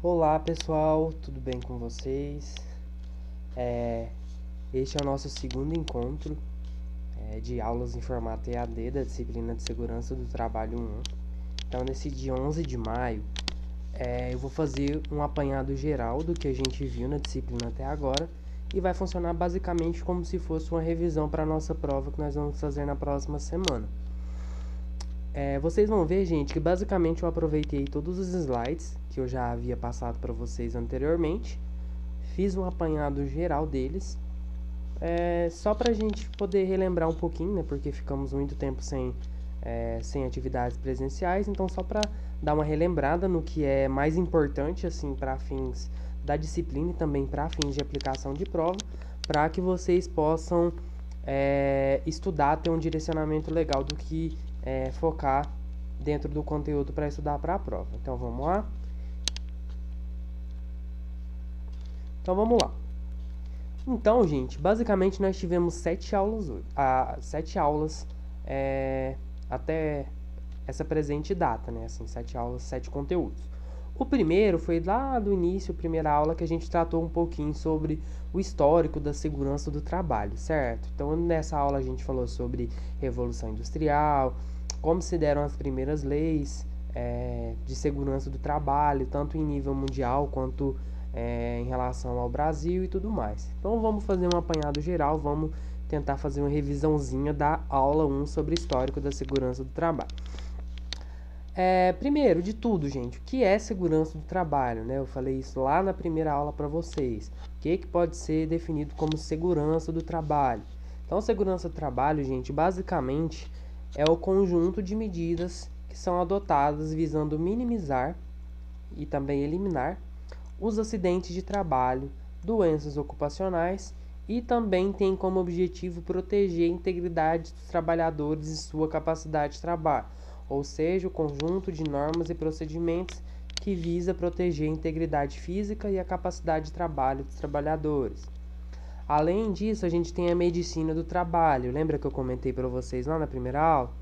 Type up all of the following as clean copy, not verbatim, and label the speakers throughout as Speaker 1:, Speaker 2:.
Speaker 1: Olá pessoal, tudo bem com vocês? Este é o nosso segundo encontro de aulas em formato EAD da disciplina de Segurança do Trabalho 1. Então, nesse dia 11 de maio, eu vou fazer um apanhado geral do que a gente viu na disciplina até agora e vai funcionar basicamente como se fosse uma revisão para a nossa prova que nós vamos fazer na próxima semana. Vocês vão ver, gente, que basicamente eu aproveitei todos os slides que eu já havia passado para vocês anteriormente, fiz um apanhado geral deles, só para a gente poder relembrar um pouquinho, né, porque ficamos muito tempo sem atividades presenciais, então só para dar uma relembrada no que é mais importante assim para fins da disciplina e também para fins de aplicação de prova, para que vocês possam estudar, ter um direcionamento legal do que focar dentro do conteúdo para estudar para a prova. Então vamos lá? Então, gente, basicamente nós tivemos 7 aulas hoje, 7 aulas até essa presente data, né? Assim, 7 aulas, 7 conteúdos. O primeiro foi lá do início, a primeira aula, que a gente tratou um pouquinho sobre o histórico da segurança do trabalho, certo? Então, nessa aula a gente falou sobre Revolução Industrial, como se deram as primeiras leis de segurança do trabalho, tanto em nível mundial quanto em relação ao Brasil e tudo mais. Então, vamos fazer um apanhado geral, vamos tentar fazer uma revisãozinha da aula 1 sobre histórico da segurança do trabalho. Primeiro de tudo, gente, o que é segurança do trabalho, né? Eu falei isso lá na primeira aula para vocês. O que pode ser definido como segurança do trabalho? Então, segurança do trabalho, gente, basicamente é o conjunto de medidas que são adotadas visando minimizar e também eliminar os acidentes de trabalho, doenças ocupacionais e também tem como objetivo proteger a integridade dos trabalhadores e sua capacidade de trabalho, ou seja, o conjunto de normas e procedimentos que visa proteger a integridade física e a capacidade de trabalho dos trabalhadores. Além disso, a gente tem a medicina do trabalho. Lembra que eu comentei para vocês lá na primeira aula?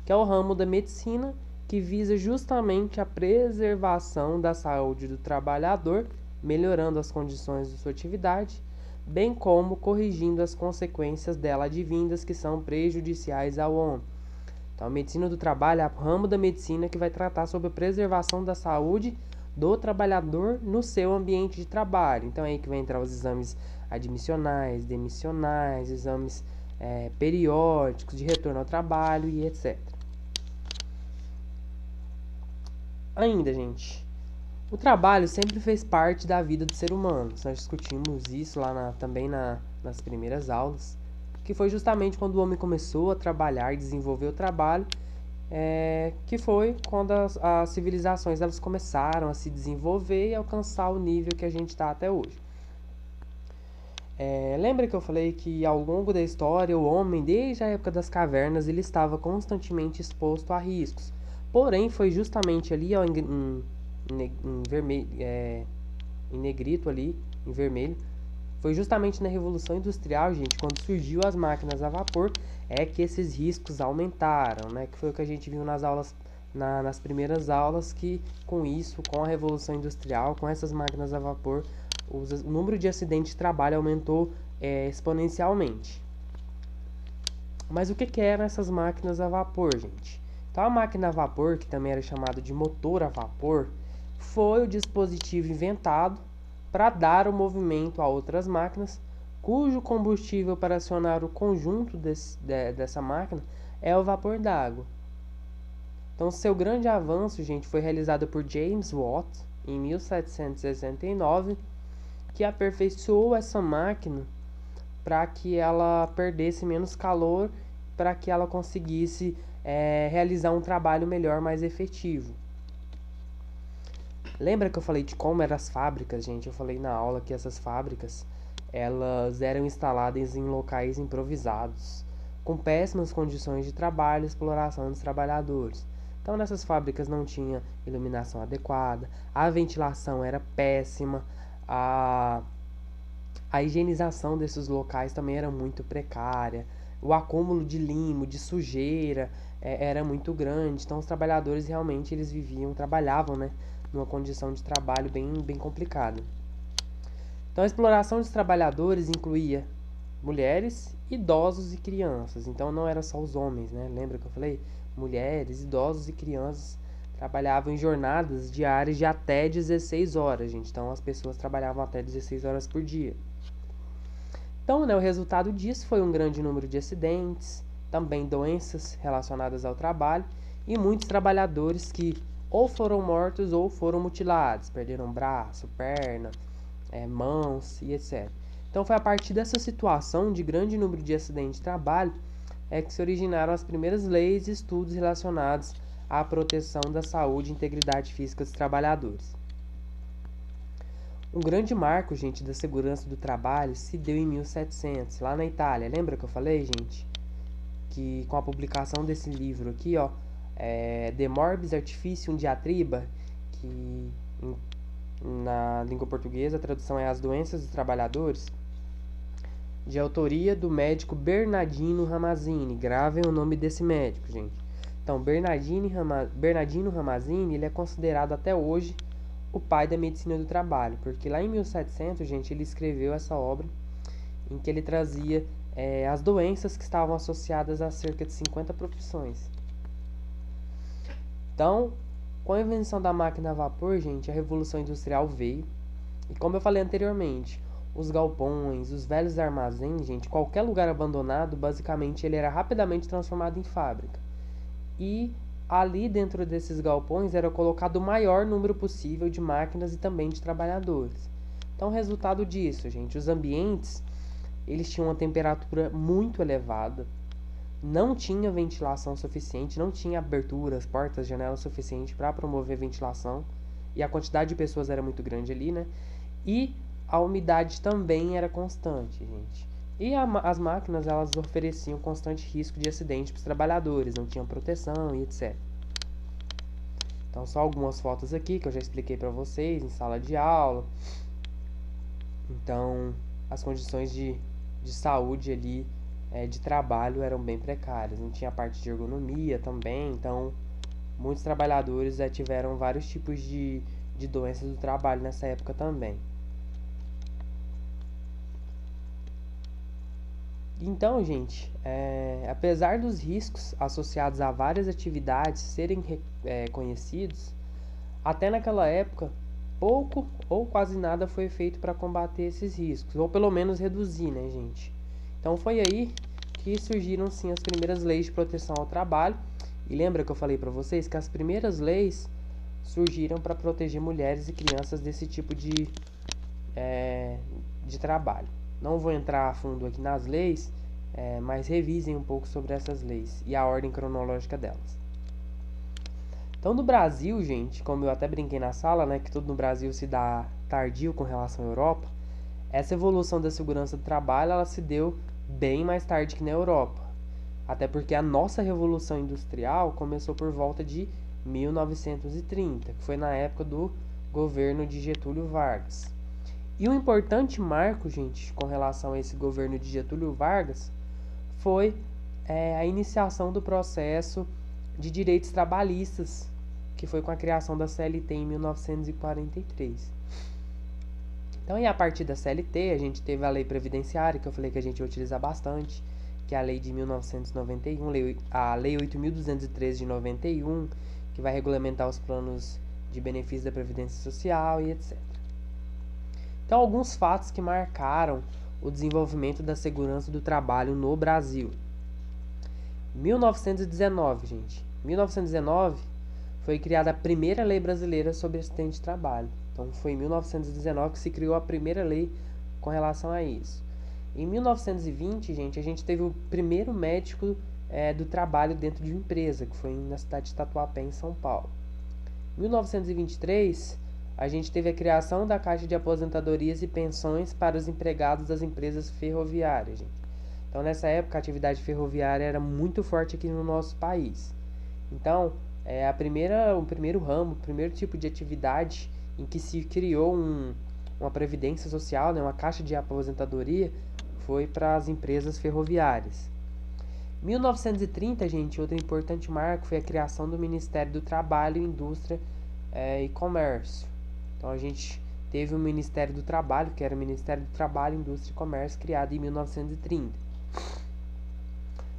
Speaker 1: Que é o ramo da medicina que visa justamente a preservação da saúde do trabalhador, melhorando as condições de sua atividade, bem como corrigindo as consequências dela advindas que são prejudiciais ao homem. Então, a medicina do trabalho é o ramo da medicina que vai tratar sobre a preservação da saúde do trabalhador no seu ambiente de trabalho. Então, é aí que vai entrar os exames admissionais, demissionais, exames periódicos de retorno ao trabalho e etc. Ainda, gente, o trabalho sempre fez parte da vida do ser humano. Nós discutimos isso lá também nas primeiras aulas, que foi justamente quando o homem começou a trabalhar e desenvolver o trabalho, que foi quando as civilizações elas começaram a se desenvolver e alcançar o nível que a gente está até hoje. Lembra que eu falei que ao longo da história o homem, desde a época das cavernas, ele estava constantemente exposto a riscos. Porém, foi justamente ali, ó, em vermelho, em negrito ali, em vermelho, foi justamente na Revolução Industrial, gente, quando surgiu as máquinas a vapor, que esses riscos aumentaram, né? Que foi o que a gente viu nas aulas, nas primeiras aulas, que com isso, com a Revolução Industrial, com essas máquinas a vapor, o número de acidentes de trabalho aumentou exponencialmente. Mas o que eram essas máquinas a vapor, gente? Então, a máquina a vapor, que também era chamada de motor a vapor, foi o dispositivo inventado para dar o movimento a outras máquinas, cujo combustível para acionar o conjunto dessa máquina é o vapor d'água. Então, seu grande avanço, gente, foi realizado por James Watt em 1769, que aperfeiçoou essa máquina para que ela perdesse menos calor, para que ela conseguisse realizar um trabalho melhor, mais efetivo. Lembra que eu falei de como eram as fábricas, gente? Eu falei na aula que essas fábricas elas eram instaladas em locais improvisados, com péssimas condições de trabalho e exploração dos trabalhadores. Então, nessas fábricas não tinha iluminação adequada, a ventilação era péssima, a higienização desses locais também era muito precária, o acúmulo de limo, de sujeira era muito grande. Então, os trabalhadores realmente eles trabalhavam, né, numa condição de trabalho bem complicada. Então, a exploração dos trabalhadores incluía mulheres, idosos e crianças. Então, não era só os homens, né? Lembra que eu falei? Mulheres, idosos e crianças trabalhavam em jornadas diárias de até 16 horas, gente. Então, as pessoas trabalhavam até 16 horas por dia. Então, né, o resultado disso foi um grande número de acidentes, também doenças relacionadas ao trabalho e muitos trabalhadores que ou foram mortos ou foram mutilados, perderam braço, perna, mãos e etc. Então, foi a partir dessa situação de grande número de acidentes de trabalho que se originaram as primeiras leis e estudos relacionados à proteção da saúde e integridade física dos trabalhadores. Um grande marco, gente, da segurança do trabalho se deu em 1700, lá na Itália. Lembra que eu falei, gente? Que com a publicação desse livro aqui, ó, De Morbis Artificium Diatriba, que na língua portuguesa a tradução é As Doenças dos Trabalhadores, de autoria do médico Bernardino Ramazzini. Gravem o nome desse médico, gente. Então, Bernardino Ramazzini, ele é considerado até hoje o pai da medicina do trabalho, porque lá em 1700, gente, ele escreveu essa obra em que ele trazia as doenças que estavam associadas a cerca de 50 profissões. Então, com a invenção da máquina a vapor, gente, a revolução industrial veio. E como eu falei anteriormente, os galpões, os velhos armazéns, gente, qualquer lugar abandonado, basicamente, ele era rapidamente transformado em fábrica. E ali dentro desses galpões era colocado o maior número possível de máquinas e também de trabalhadores. Então, o resultado disso, gente, os ambientes, eles tinham uma temperatura muito elevada, não tinha ventilação suficiente, não tinha aberturas, portas, janelas suficientes para promover ventilação, e a quantidade de pessoas era muito grande ali, né? E a umidade também era constante, gente. E as máquinas, elas ofereciam constante risco de acidente para os trabalhadores, não tinham proteção e etc. Então, só algumas fotos aqui que eu já expliquei para vocês em sala de aula. Então, as condições de saúde ali, de trabalho, eram bem precárias. Não tinha a parte de ergonomia também, então muitos trabalhadores tiveram vários tipos de doenças do trabalho nessa época também. Então, gente, apesar dos riscos associados a várias atividades serem conhecidos, até naquela época, pouco ou quase nada foi feito para combater esses riscos, ou pelo menos reduzir, né, gente? Então, foi aí que surgiram, sim, as primeiras leis de proteção ao trabalho. E lembra que eu falei para vocês que as primeiras leis surgiram para proteger mulheres e crianças desse tipo de trabalho. Não vou entrar a fundo aqui nas leis, mas revisem um pouco sobre essas leis e a ordem cronológica delas. Então, no Brasil, gente, como eu até brinquei na sala, né, que tudo no Brasil se dá tardio com relação à Europa, essa evolução da segurança do trabalho, ela se deu bem mais tarde que na Europa. Até porque a nossa Revolução Industrial começou por volta de 1930, que foi na época do governo de Getúlio Vargas. E um importante marco, gente, com relação a esse governo de Getúlio Vargas, foi a iniciação do processo de direitos trabalhistas, que foi com a criação da CLT em 1943. Então, e a partir da CLT, a gente teve a lei previdenciária, que eu falei que a gente ia utilizar bastante, que é a lei de 1991, a lei 8.213 de 91, que vai regulamentar os planos de benefício da Previdência Social e etc. Então, alguns fatos que marcaram o desenvolvimento da segurança do trabalho no Brasil. 1919, gente. 1919 foi criada a primeira lei brasileira sobre acidente de trabalho. Então, foi em 1919 que se criou a primeira lei com relação a isso. Em 1920, gente, a gente teve o primeiro médico do trabalho dentro de uma empresa, que foi na cidade de Tatuapé, em São Paulo. Em 1923, a gente teve a criação da Caixa de Aposentadorias e Pensões para os empregados das empresas ferroviárias, gente. Então, nessa época, a atividade ferroviária era muito forte aqui no nosso país. Então, o primeiro ramo, o primeiro tipo de atividade em que se criou uma previdência social, né, uma caixa de aposentadoria, foi para as empresas ferroviárias. Em 1930, gente, outro importante marco foi a criação do Ministério do Trabalho, Indústria e Comércio. Então a gente teve o Ministério do Trabalho, que era o Ministério do Trabalho, Indústria e Comércio, criado em 1930.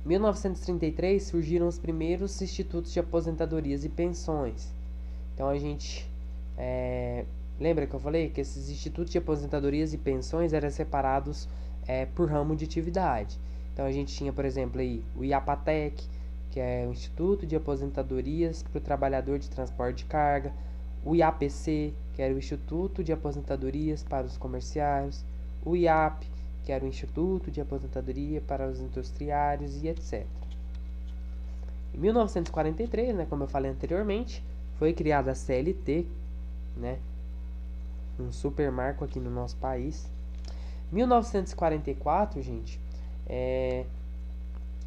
Speaker 1: Em 1933 surgiram os primeiros institutos de aposentadorias e pensões. Então a gente lembra que eu falei que esses institutos de aposentadorias e pensões eram separados por ramo de atividade. Então a gente tinha, por exemplo, aí o IAPATEC, que é o Instituto de Aposentadorias para o Trabalhador de Transporte de Carga, o IAPC, que era o Instituto de Aposentadorias para os Comerciários, o IAP, que era o Instituto de Aposentadoria para os Industriários e etc. Em 1943, né, como eu falei anteriormente, foi criada a CLT, né, um super marco aqui no nosso país. 1944, gente,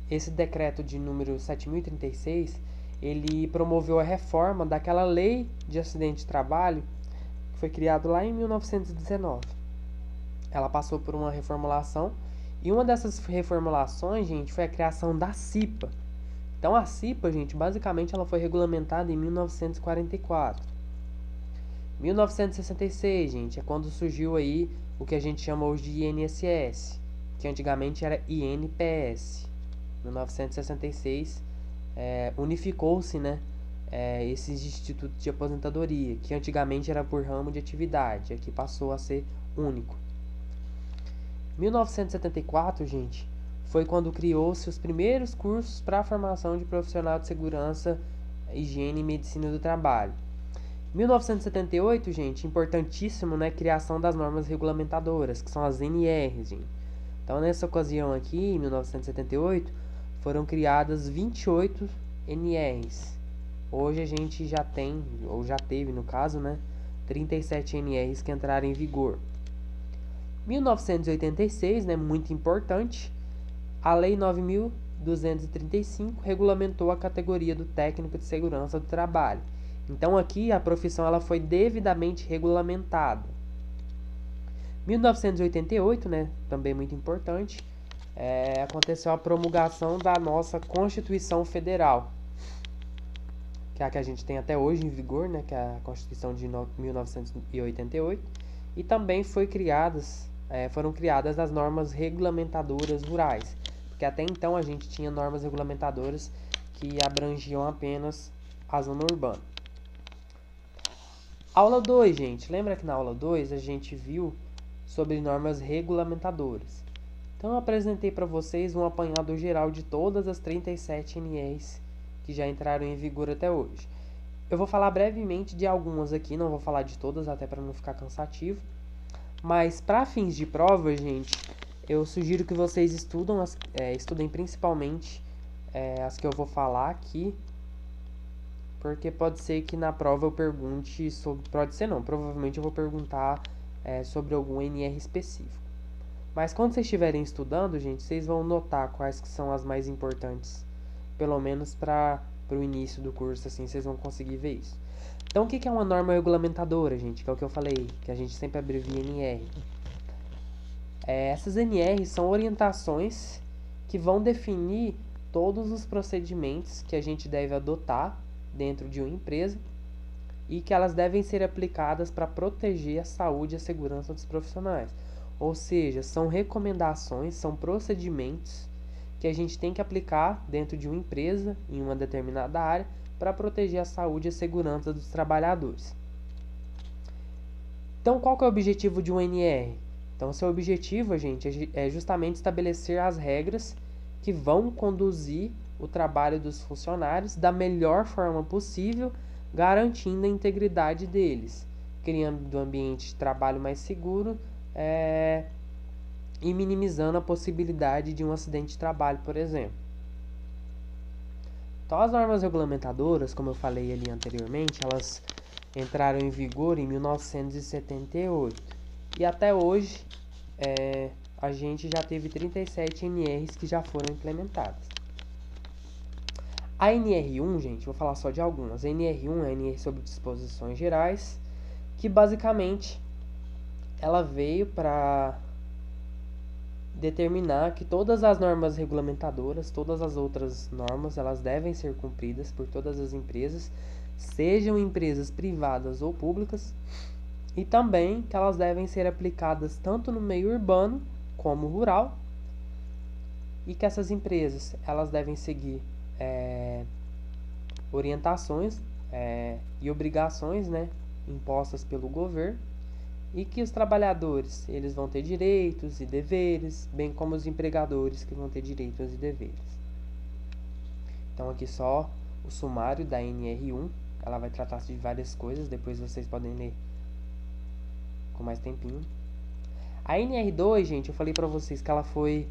Speaker 1: esse decreto de número 7.036, ele promoveu a reforma daquela lei de acidente de trabalho que foi criado lá em 1919. Ela passou por uma reformulação e uma dessas reformulações, gente, foi a criação da CIPA. Então a CIPA, gente, basicamente ela foi regulamentada em 1944. 1966, gente, é quando surgiu aí o que a gente chama hoje de INSS, que antigamente era INPS. 1966 unificou-se, né, esses institutos de aposentadoria, que antigamente era por ramo de atividade, aqui passou a ser único. 1974, gente, foi quando criou-se os primeiros cursos para a formação de profissional de segurança, higiene e medicina do trabalho. 1978, gente, importantíssimo, né, criação das normas regulamentadoras, que são as NRs, gente. Então, nessa ocasião aqui, em 1978, foram criadas 28 NRs. Hoje a gente já tem, ou já teve no caso, né, 37 NRs que entraram em vigor. 1986, né, muito importante, a Lei 9.235 regulamentou a categoria do técnico de segurança do trabalho. Então aqui a profissão ela foi devidamente regulamentada. 1988, né, também muito importante, aconteceu a promulgação da nossa Constituição Federal, que é a que a gente tem até hoje em vigor, né, que é a Constituição de 1988, e também foram criadas as normas regulamentadoras rurais, porque até então a gente tinha normas regulamentadoras que abrangiam apenas a zona urbana. Aula 2, gente. Lembra que na aula 2 a gente viu sobre normas regulamentadoras. Então eu apresentei para vocês um apanhado geral de todas as 37 NRs que já entraram em vigor até hoje. Eu vou falar brevemente de algumas aqui, não vou falar de todas até para não ficar cansativo. Mas para fins de prova, gente, eu sugiro que vocês estudem principalmente as que eu vou falar aqui, porque pode ser que na prova eu pergunte sobre... Pode ser não, provavelmente eu vou perguntar sobre algum NR específico. Mas quando vocês estiverem estudando, gente, vocês vão notar quais que são as mais importantes. Pelo menos para o início do curso, assim, vocês vão conseguir ver isso. Então, o que é uma norma regulamentadora, gente? Que é o que eu falei, que a gente sempre abrevia NR. Essas NRs são orientações que vão definir todos os procedimentos que a gente deve adotar dentro de uma empresa e que elas devem ser aplicadas para proteger a saúde e a segurança dos profissionais. Ou seja, são recomendações, são procedimentos que a gente tem que aplicar dentro de uma empresa, em uma determinada área, para proteger a saúde e a segurança dos trabalhadores. Então, qual que é o objetivo de um NR? Então, seu objetivo, gente, é justamente estabelecer as regras que vão conduzir o trabalho dos funcionários da melhor forma possível, garantindo a integridade deles, criando um ambiente de trabalho mais seguro e minimizando a possibilidade de um acidente de trabalho, por exemplo. Então, as normas regulamentadoras, como eu falei ali anteriormente, elas entraram em vigor em 1978. E até hoje, a gente já teve 37 NRs que já foram implementadas. A NR1, gente, vou falar só de algumas. A NR1 é a NR sobre disposições gerais, que basicamente ela veio para determinar que todas as normas regulamentadoras, todas as outras normas, elas devem ser cumpridas por todas as empresas, sejam empresas privadas ou públicas, e também que elas devem ser aplicadas tanto no meio urbano como rural, e que essas empresas elas devem seguir orientações e obrigações, né, impostas pelo governo, e que os trabalhadores eles vão ter direitos e deveres, bem como os empregadores que vão ter direitos e deveres. Então aqui só o sumário da NR1, ela vai tratar de várias coisas, depois vocês podem ler com mais tempinho. A NR2, gente, eu falei pra vocês que ela foi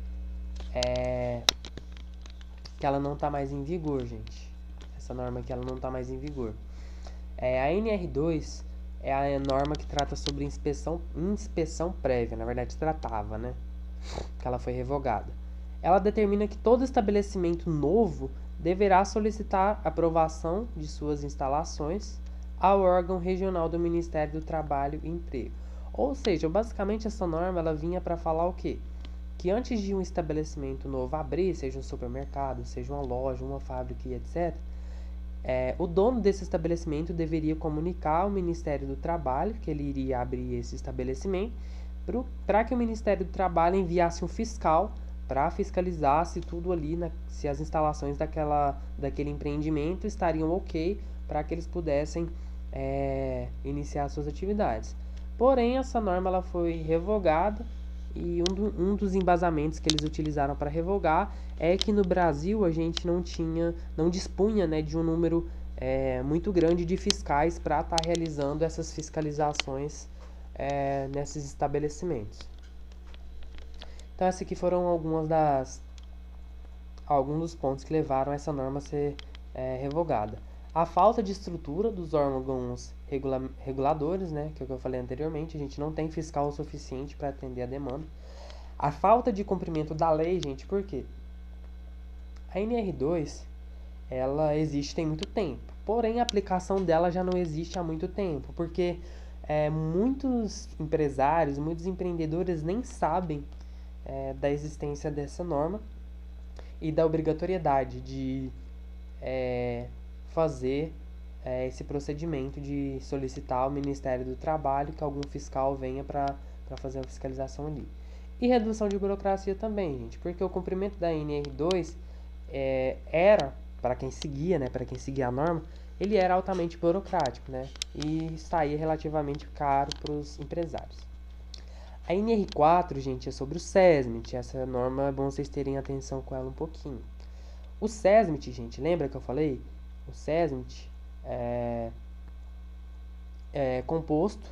Speaker 1: que ela não tá mais em vigor, gente. Essa norma aqui ela não tá mais em vigor. A NR2 é a norma que trata sobre inspeção prévia, na verdade tratava, né? Que ela foi revogada. Ela determina que todo estabelecimento novo deverá solicitar aprovação de suas instalações ao órgão regional do Ministério do Trabalho e Emprego. Ou seja, basicamente essa norma ela vinha para falar o quê? Que antes de um estabelecimento novo abrir, seja um supermercado, seja uma loja, uma fábrica e etc., o dono desse estabelecimento deveria comunicar ao Ministério do Trabalho que ele iria abrir esse estabelecimento para que o Ministério do Trabalho enviasse um fiscal para fiscalizar se tudo ali, se as instalações daquele empreendimento estariam ok para que eles pudessem iniciar suas atividades. Porém, essa norma ela foi revogada e um dos embasamentos que eles utilizaram para revogar é que no Brasil a gente não dispunha, né, de um número muito grande de fiscais para estar realizando essas fiscalizações nesses estabelecimentos. Então, esses aqui foram alguns dos pontos que levaram essa norma a ser revogada. A falta de estrutura dos órgãos reguladores, né, que é o que eu falei anteriormente, a gente não tem fiscal o suficiente para atender a demanda. A falta de cumprimento da lei, gente, por quê? A NR2, ela existe tem muito tempo, porém a aplicação dela já não existe há muito tempo, porque muitos empresários, muitos empreendedores nem sabem da existência dessa norma e da obrigatoriedade de fazer esse procedimento de solicitar ao Ministério do Trabalho que algum fiscal venha para fazer a fiscalização ali. E redução de burocracia também, gente, porque o cumprimento da NR2 era, para quem seguia, né, para quem seguia a norma, ele era altamente burocrático, né, e saía relativamente caro para os empresários. A NR4, gente, é sobre o SESMIT. Essa norma é bom vocês terem atenção com ela um pouquinho. O SESMIT, gente, lembra que eu falei? O SESMIT é composto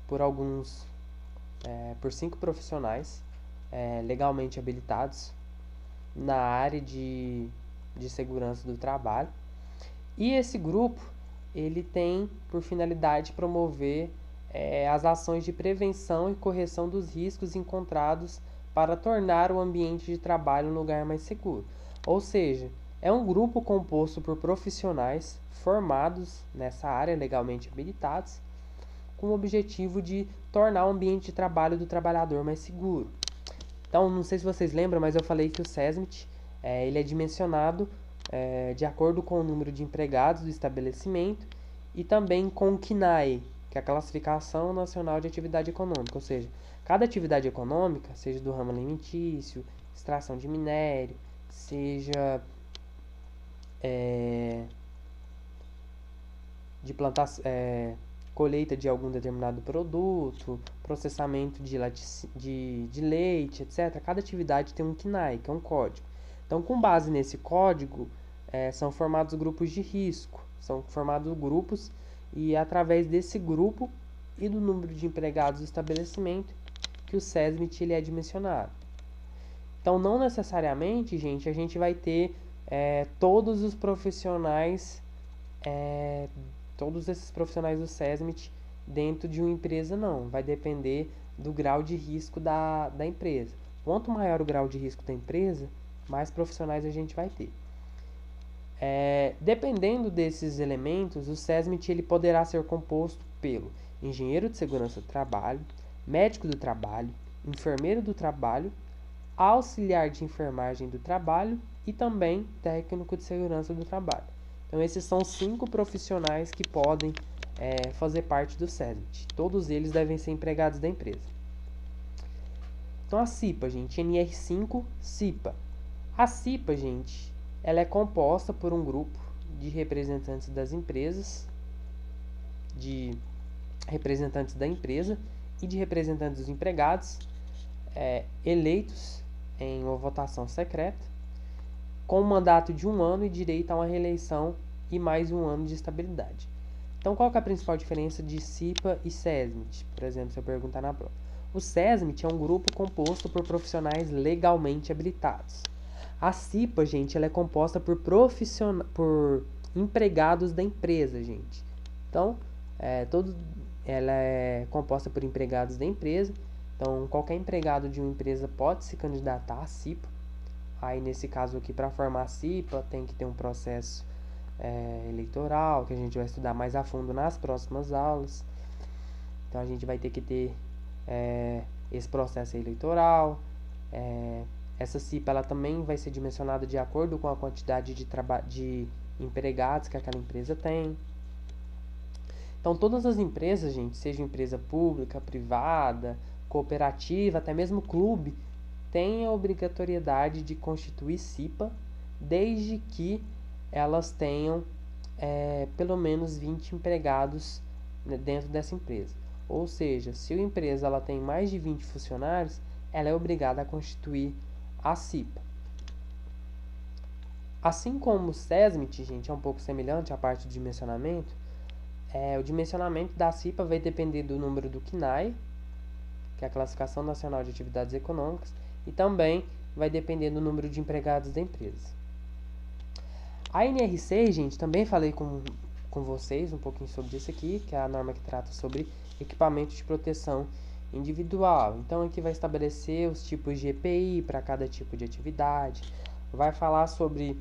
Speaker 1: por por 5 profissionais legalmente habilitados na área de segurança do trabalho. E esse grupo, ele tem por finalidade promover as ações de prevenção e correção dos riscos encontrados para tornar o ambiente de trabalho um lugar mais seguro. Ou seja, é um grupo composto por profissionais formados nessa área, legalmente habilitados, com o objetivo de tornar o ambiente de trabalho do trabalhador mais seguro. Então, não sei se vocês lembram, mas eu falei que o SESMIT ele é dimensionado de acordo com o número de empregados do estabelecimento e também com o CNAE, que é a Classificação Nacional de Atividade Econômica, ou seja, cada atividade econômica, seja do ramo alimentício, extração de minério, seja de plantação, colheita de algum determinado produto, processamento de leite, etc. Cada atividade tem um CNAE, que é um código. Então, com base nesse código, são formados grupos de risco, são formados grupos e através desse grupo e do número de empregados do estabelecimento que o SESMIT ele é dimensionado. Então, não necessariamente, gente, a gente vai ter todos os profissionais, todos esses profissionais do SESMIT dentro de uma empresa, não. Vai depender do grau de risco da empresa. Quanto maior o grau de risco da empresa, mais profissionais a gente vai ter. Dependendo desses elementos, o SESMIT ele poderá ser composto pelo engenheiro de segurança do trabalho, médico do trabalho, enfermeiro do trabalho, auxiliar de enfermagem do trabalho e também técnico de segurança do trabalho. Então esses são 5 profissionais que podem fazer parte do SESMIT. Todos eles devem ser empregados da empresa. Então a CIPA, gente, NR5 CIPA. A CIPA, gente, ela é composta por um grupo de representantes das empresas, de representantes da empresa e de representantes dos empregados, eleitos em uma votação secreta, com um mandato de 1 ano e direito a uma reeleição e mais 1 ano de estabilidade. Então, qual que é a principal diferença de CIPA e SESMIT? Por exemplo, se eu perguntar na prova. O SESMIT é um grupo composto por profissionais legalmente habilitados. A CIPA, gente, ela é composta por empregados da empresa, gente. Então, ela é composta por empregados da empresa. Então, qualquer empregado de uma empresa pode se candidatar à CIPA. Aí, nesse caso aqui, para formar a CIPA, tem que ter um processo eleitoral, que a gente vai estudar mais a fundo nas próximas aulas. Então, a gente vai ter que ter esse processo eleitoral. Essa CIPA ela também vai ser dimensionada de acordo com a quantidade de empregados que aquela empresa tem. Então, todas as empresas, gente, seja empresa pública, privada, cooperativa, até mesmo clube, têm a obrigatoriedade de constituir CIPA, desde que elas tenham pelo menos 20 empregados dentro dessa empresa. Ou seja, se a empresa ela tem mais de 20 funcionários, ela é obrigada a constituir a CIPA. Assim como o SESMIT, gente, é um pouco semelhante à parte do dimensionamento, o dimensionamento da CIPA vai depender do número do CNAE, que é a Classificação Nacional de Atividades Econômicas, e também vai depender do número de empregados da empresa. A NR6, gente, também falei com vocês um pouquinho sobre isso aqui, que é a norma que trata sobre equipamento de proteção individual. Então, aqui vai estabelecer os tipos de EPI para cada tipo de atividade, vai falar sobre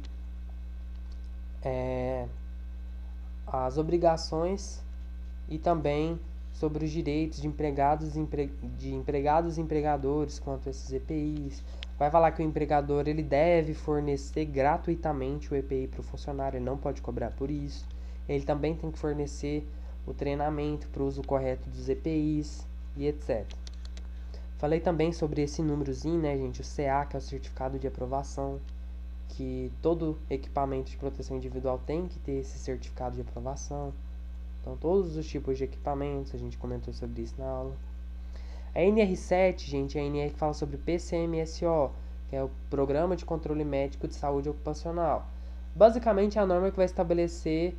Speaker 1: as obrigações e também sobre os direitos de empregados e empregadores quanto a esses EPIs. Vai falar que o empregador ele deve fornecer gratuitamente o EPI para o funcionário, ele não pode cobrar por isso. Ele também tem que fornecer o treinamento para o uso correto dos EPIs e etc. Falei também sobre esse númerozinho, né, gente, o CA, que é o Certificado de Aprovação, que todo equipamento de proteção individual tem que ter esse certificado de aprovação. Então, todos os tipos de equipamentos, a gente comentou sobre isso na aula. A NR7, gente, é a NR que fala sobre PCMSO, que é o Programa de Controle Médico de Saúde Ocupacional. Basicamente, é a norma que vai estabelecer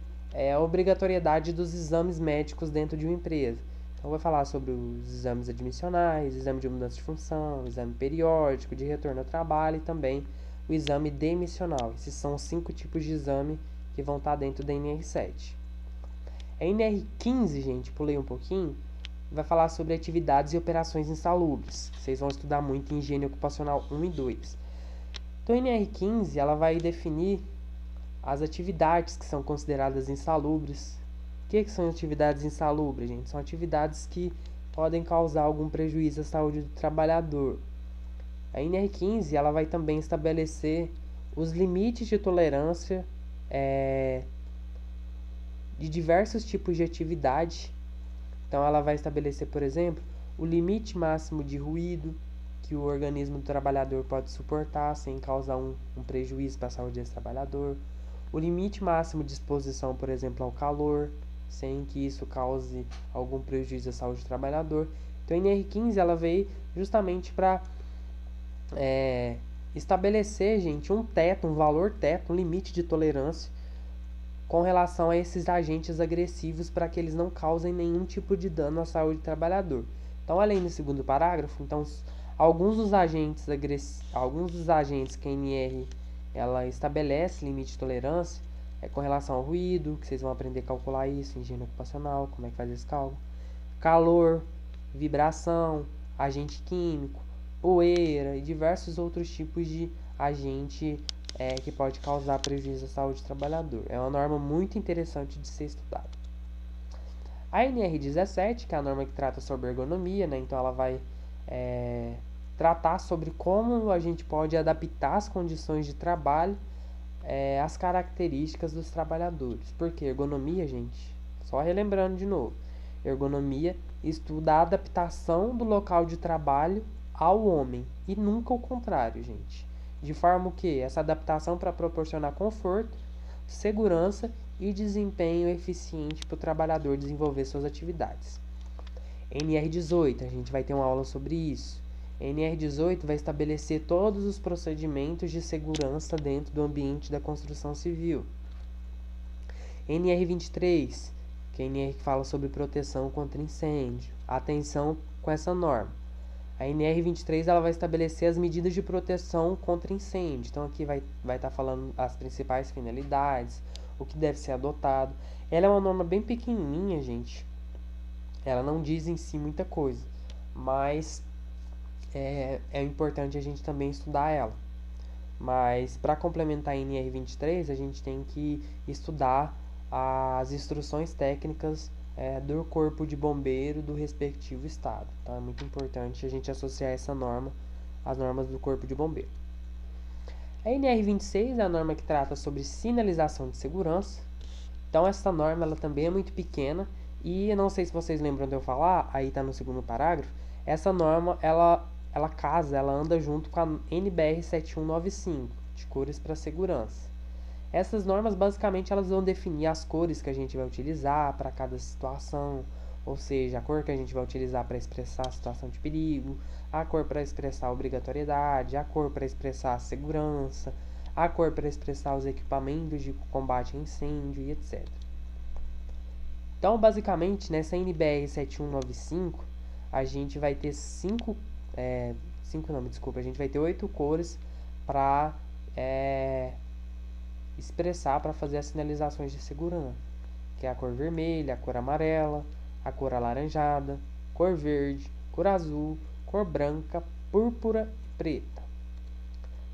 Speaker 1: a obrigatoriedade dos exames médicos dentro de uma empresa. Então, vai falar sobre os exames admissionais, exame de mudança de função, exame periódico, de retorno ao trabalho e também o exame demissional. Esses são os 5 tipos de exame que vão estar dentro da NR7. A NR15, gente, pulei um pouquinho, vai falar sobre atividades e operações insalubres. Vocês vão estudar muito em higiene ocupacional 1 e 2. Então, a NR15 ela vai definir as atividades que são consideradas insalubres. O que são atividades insalubres, gente? São atividades que podem causar algum prejuízo à saúde do trabalhador. A NR15 ela vai também estabelecer os limites de tolerância de diversos tipos de atividade. Então, ela vai estabelecer, por exemplo, o limite máximo de ruído que o organismo do trabalhador pode suportar sem causar um prejuízo para a saúde desse trabalhador. O limite máximo de exposição, por exemplo, ao calor, sem que isso cause algum prejuízo à saúde do trabalhador. Então, a NR15 ela veio justamente para estabelecer, gente, um teto, um valor teto, um limite de tolerância com relação a esses agentes agressivos para que eles não causem nenhum tipo de dano à saúde do trabalhador. Então, além do segundo parágrafo, então, alguns dos agentes que a NR ela estabelece limite de tolerância com relação ao ruído, que vocês vão aprender a calcular isso em higiene ocupacional, como é que faz esse cálculo, calor, vibração, agente químico, poeira e diversos outros tipos de agente que pode causar prejuízo à saúde do trabalhador. É uma norma muito interessante de ser estudada. A NR17, que é a norma que trata sobre ergonomia, né? Então ela vai tratar sobre como a gente pode adaptar as condições de trabalho as características dos trabalhadores. Porque ergonomia, gente, só relembrando de novo, ergonomia estuda a adaptação do local de trabalho ao homem e nunca o contrário, gente. De forma que essa adaptação para proporcionar conforto, segurança e desempenho eficiente para o trabalhador desenvolver suas atividades. NR18, a gente vai ter uma aula sobre isso. NR18 vai estabelecer todos os procedimentos de segurança dentro do ambiente da construção civil. NR23, que é a NR que fala sobre proteção contra incêndio. Atenção com essa norma. A NR23 ela vai estabelecer as medidas de proteção contra incêndio. Então aqui vai estar falando as principais finalidades, o que deve ser adotado. Ela é uma norma bem pequenininha, gente. Ela não diz em si muita coisa, mas é importante a gente também estudar ela. Mas para complementar a NR23, a gente tem que estudar as instruções técnicas do Corpo de Bombeiro do respectivo estado. Então é muito importante a gente associar essa norma às normas do Corpo de Bombeiro. A NR26 é a norma que trata sobre sinalização de segurança. Então essa norma ela também é muito pequena e eu não sei se vocês lembram de eu falar, aí está no segundo parágrafo, essa norma ela anda junto com a NBR 7195, de cores para segurança. Essas normas, basicamente, elas vão definir as cores que a gente vai utilizar para cada situação, ou seja, a cor que a gente vai utilizar para expressar a situação de perigo, a cor para expressar a obrigatoriedade, a cor para expressar a segurança, a cor para expressar os equipamentos de combate a incêndio e etc. Então, basicamente, nessa NBR 7195, a gente vai ter a gente vai ter 8 cores para expressar, para fazer as sinalizações de segurança, que é a cor vermelha, a cor amarela, a cor alaranjada, cor verde, cor azul, cor branca, púrpura e preta.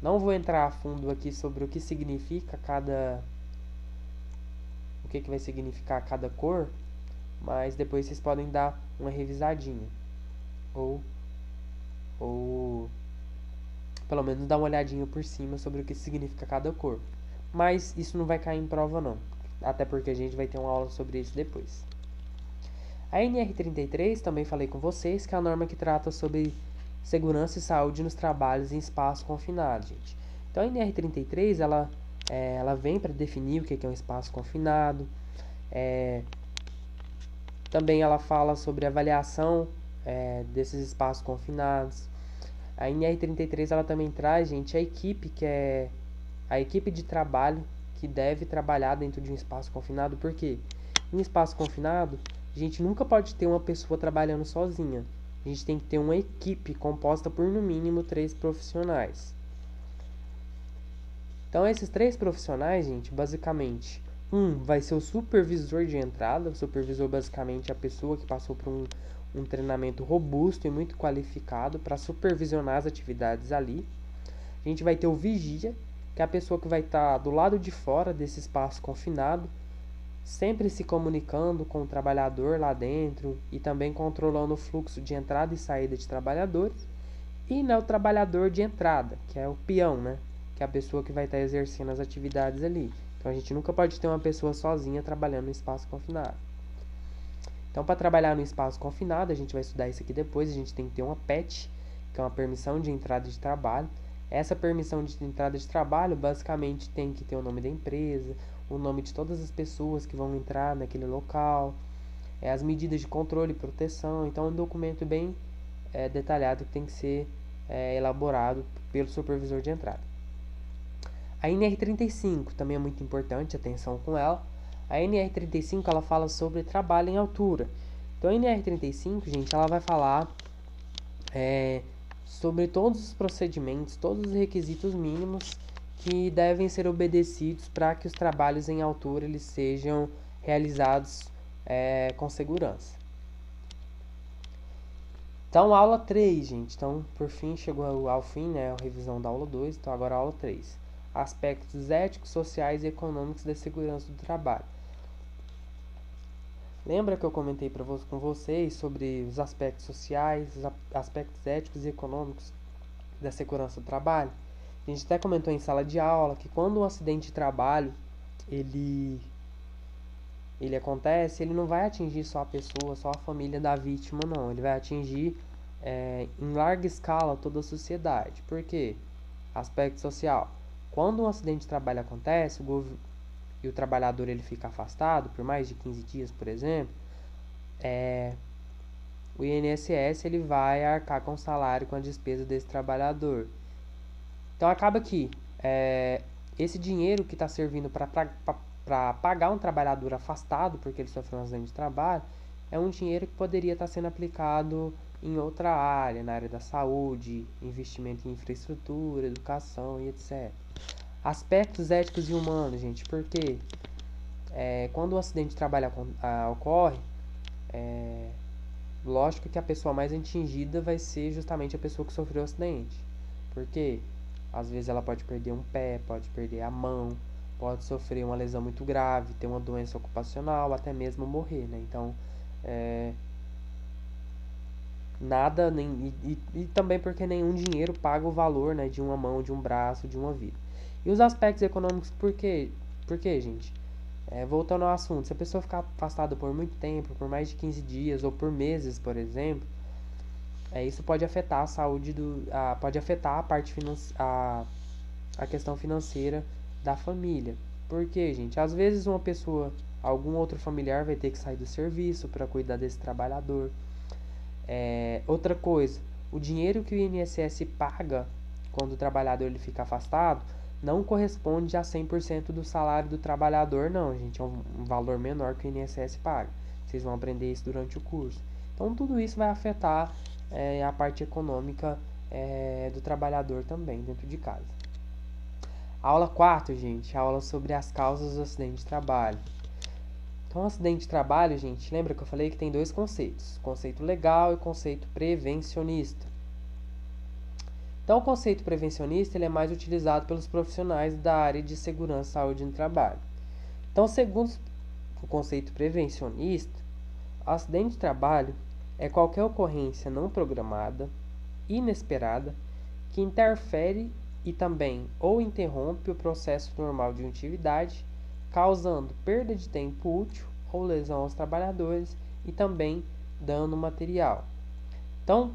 Speaker 1: Não vou entrar a fundo aqui sobre o que significa o que vai significar cada cor, mas depois vocês podem dar uma revisadinha ou pelo menos dar uma olhadinha por cima sobre o que significa cada cor. Mas isso não vai cair em prova não, até porque a gente vai ter uma aula sobre isso depois. A NR33, também falei com vocês, que é a norma que trata sobre segurança e saúde nos trabalhos em espaço confinado, gente. Então a NR33, ela vem para definir o que é um espaço confinado. Também ela fala sobre avaliação desses espaços confinados. A NR33 ela também traz, gente, a equipe de trabalho que deve trabalhar dentro de um espaço confinado. Por quê? Em espaço confinado, a gente nunca pode ter uma pessoa trabalhando sozinha. A gente tem que ter uma equipe composta por no mínimo 3 profissionais. Então esses 3 profissionais, gente, basicamente, vai ser o supervisor de entrada. O supervisor basicamente é a pessoa que passou por um treinamento robusto e muito qualificado para supervisionar as atividades ali. A gente vai ter o vigia, que é a pessoa que vai estar do lado de fora desse espaço confinado, sempre se comunicando com o trabalhador lá dentro e também controlando o fluxo de entrada e saída de trabalhadores. E o trabalhador de entrada, que é o peão, né? Que é a pessoa que vai estar exercendo as atividades ali. Então a gente nunca pode ter uma pessoa sozinha trabalhando no espaço confinado. Então, para trabalhar no espaço confinado, a gente vai estudar isso aqui depois, a gente tem que ter uma PET, que é uma permissão de entrada de trabalho. Essa permissão de entrada de trabalho, basicamente, tem que ter o nome da empresa, o nome de todas as pessoas que vão entrar naquele local, as medidas de controle e proteção. Então, é um documento bem detalhado que tem que ser elaborado pelo supervisor de entrada. A NR35 também é muito importante, atenção com ela. A NR35 ela fala sobre trabalho em altura. Então a NR35, gente, ela vai falar sobre todos os procedimentos, todos os requisitos mínimos que devem ser obedecidos para que os trabalhos em altura eles sejam realizados com segurança. Então, aula 3, gente. Então, por fim, chegou ao fim, né, a revisão da aula 2. Então, agora a aula 3. Aspectos éticos, sociais e econômicos da segurança do trabalho. Lembra que eu comentei com vocês sobre os aspectos sociais, os aspectos éticos e econômicos da segurança do trabalho? A gente até comentou em sala de aula que quando um acidente de trabalho ele, ele acontece, ele não vai atingir só a pessoa, só a família da vítima, não. Ele vai atingir em larga escala toda a sociedade. Por quê? Aspecto social. Quando um acidente de trabalho acontece e o trabalhador ele fica afastado por mais de 15 dias, por exemplo, o INSS ele vai arcar com o salário, com a despesa desse trabalhador. Então acaba que esse dinheiro que está servindo para pagar um trabalhador afastado porque ele sofreu um acidente de trabalho é um dinheiro que poderia estar sendo aplicado em outra área, na área da saúde, investimento em infraestrutura, educação e etc. Aspectos éticos e humanos, gente, porque quando o acidente de trabalho ocorre, lógico que a pessoa mais atingida vai ser justamente a pessoa que sofreu o acidente. Porque às vezes ela pode perder um pé, pode perder a mão, pode sofrer uma lesão muito grave, ter uma doença ocupacional, até mesmo morrer, né? Então, nada, e também porque nenhum dinheiro paga o valor, né, de uma mão, de um braço, de uma vida. E os aspectos econômicos, por quê, gente? Voltando ao assunto, se a pessoa ficar afastada por muito tempo, por mais de 15 dias ou por meses, por exemplo, isso pode afetar a saúde pode afetar a parte a questão financeira da família. Por quê, gente? Às vezes algum outro familiar vai ter que sair do serviço para cuidar desse trabalhador. Outra coisa, o dinheiro que o INSS paga quando o trabalhador ele fica afastado não corresponde a 100% do salário do trabalhador, não, gente. É um valor menor que o INSS paga. Vocês vão aprender isso durante o curso. Então, tudo isso vai afetar a parte econômica do trabalhador também, dentro de casa. Aula 4, gente. Aula sobre as causas do acidente de trabalho. Então, acidente de trabalho, gente, lembra que eu falei que tem dois conceitos. Conceito legal e conceito prevencionista. Então, o conceito prevencionista ele é mais utilizado pelos profissionais da área de segurança e saúde no trabalho. Então, segundo o conceito prevencionista, o acidente de trabalho é qualquer ocorrência não programada, inesperada, que interfere e também ou interrompe o processo normal de atividade, causando perda de tempo útil ou lesão aos trabalhadores e também dano material. Então,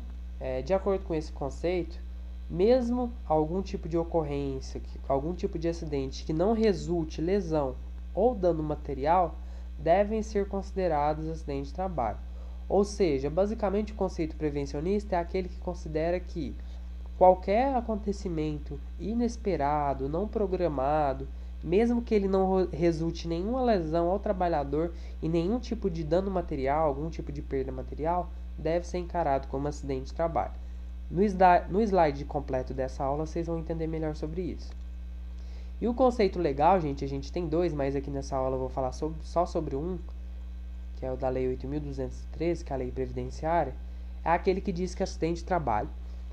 Speaker 1: de acordo com esse conceito, mesmo algum tipo de ocorrência, algum tipo de acidente que não resulte lesão ou dano material, devem ser considerados acidentes de trabalho. Ou seja, basicamente o conceito prevencionista é aquele que considera que qualquer acontecimento inesperado, não programado, mesmo que ele não resulte em nenhuma lesão ao trabalhador e nenhum tipo de dano material, algum tipo de perda material, deve ser encarado como acidente de trabalho. No slide completo dessa aula, vocês vão entender melhor sobre isso. E o conceito legal, gente, a gente tem dois, mas aqui nessa aula eu vou falar só sobre um, que é o da Lei 8.213, que é a Lei Previdenciária, é aquele que diz que acidente de trabalho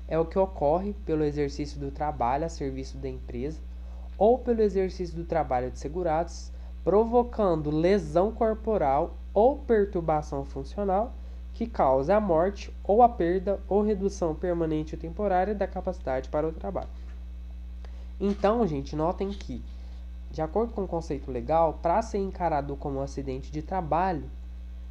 Speaker 1: é o que ocorre pelo exercício do trabalho a serviço da empresa ou pelo exercício do trabalho de segurados, provocando lesão corporal ou perturbação funcional que cause a morte ou a perda ou redução permanente ou temporária da capacidade para o trabalho. Então, gente, notem que, de acordo com o conceito legal, para ser encarado como um acidente de trabalho,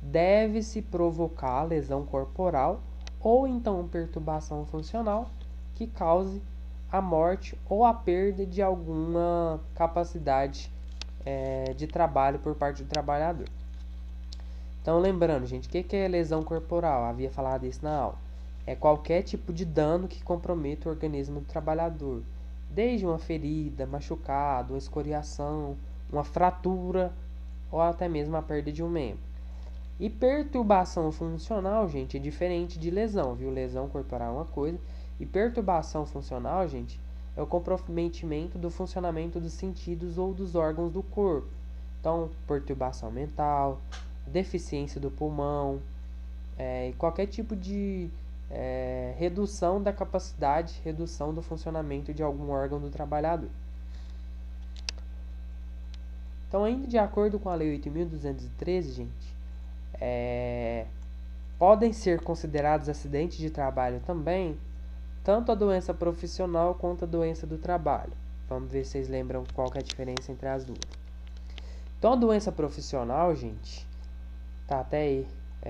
Speaker 1: deve-se provocar lesão corporal ou então perturbação funcional que cause a morte ou a perda de alguma capacidade de trabalho por parte do trabalhador. Então, lembrando, gente, o que é lesão corporal? Havia falado isso na aula. É qualquer tipo de dano que comprometa o organismo do trabalhador, desde uma ferida, machucado, uma escoriação, uma fratura ou até mesmo a perda de um membro. E perturbação funcional, gente, é diferente de lesão, viu? Lesão corporal é uma coisa. E perturbação funcional, gente, é o comprometimento do funcionamento dos sentidos ou dos órgãos do corpo. Então, perturbação mental, deficiência do pulmão, e qualquer tipo de redução da capacidade, redução do funcionamento de algum órgão do trabalhador. Então, ainda de acordo com a Lei 8.213, gente, podem ser considerados acidentes de trabalho também tanto a doença profissional quanto a doença do trabalho. Vamos ver se vocês lembram qual que é a diferença entre as duas. Então, a doença profissional, gente, tá até aí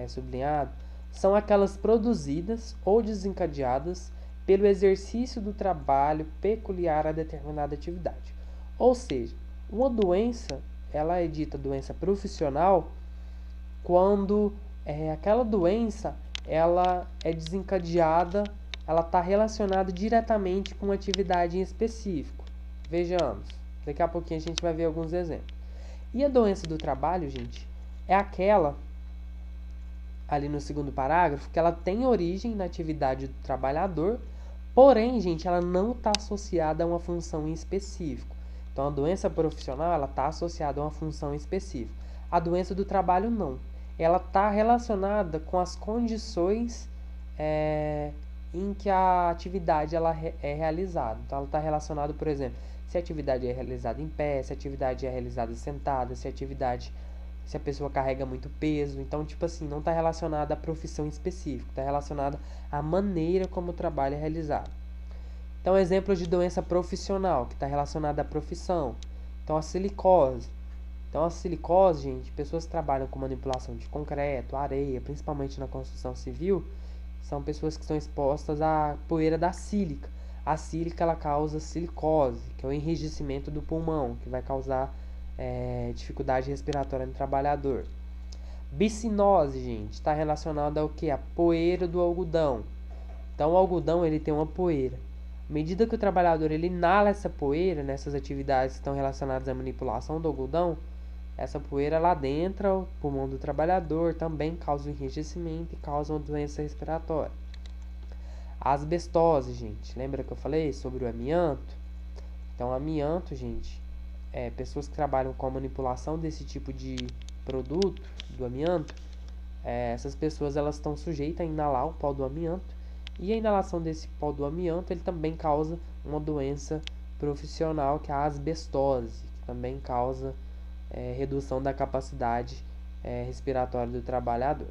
Speaker 1: sublinhado, são aquelas produzidas ou desencadeadas pelo exercício do trabalho peculiar a determinada atividade. Ou seja, uma doença, ela é dita doença profissional quando aquela doença ela é desencadeada, ela está relacionada diretamente com uma atividade em específico. Vejamos, daqui a pouquinho a gente vai ver alguns exemplos. E a doença do trabalho, gente, é aquela, ali no segundo parágrafo, que ela tem origem na atividade do trabalhador, porém, gente, ela não está associada a uma função em específico. Então, a doença profissional, ela está associada a uma função específica. A doença do trabalho, não. Ela está relacionada com as condições em que a atividade ela é realizada. Então, ela está relacionada, por exemplo, se a atividade é realizada em pé, se a atividade é realizada sentada, se a pessoa carrega muito peso. Então, tipo assim, não está relacionada à profissão específica, está relacionada à maneira como o trabalho é realizado. Então, exemplo de doença profissional, que está relacionada à profissão. Então, a silicose. Então, a silicose, gente, pessoas que trabalham com manipulação de concreto, areia, principalmente na construção civil, são pessoas que estão expostas à poeira da sílica. A sílica, ela causa silicose, que é o enrijecimento do pulmão, que vai causar dificuldade respiratória no trabalhador. Bicinose, gente, está relacionada ao que? A poeira do algodão. Então, o algodão ele tem uma poeira. À medida que o trabalhador ele inala essa poeira nessas atividades que estão relacionadas à manipulação do algodão, essa poeira lá dentro, o pulmão do trabalhador, também causa enrijecimento e causa uma doença respiratória. A asbestose, gente, lembra que eu falei sobre o amianto? Então, o amianto, gente, pessoas que trabalham com a manipulação desse tipo de produto, do amianto, essas pessoas elas estão sujeitas a inalar o pó do amianto, e a inalação desse pó do amianto ele também causa uma doença profissional, que é a asbestose, que também causa redução da capacidade respiratória do trabalhador.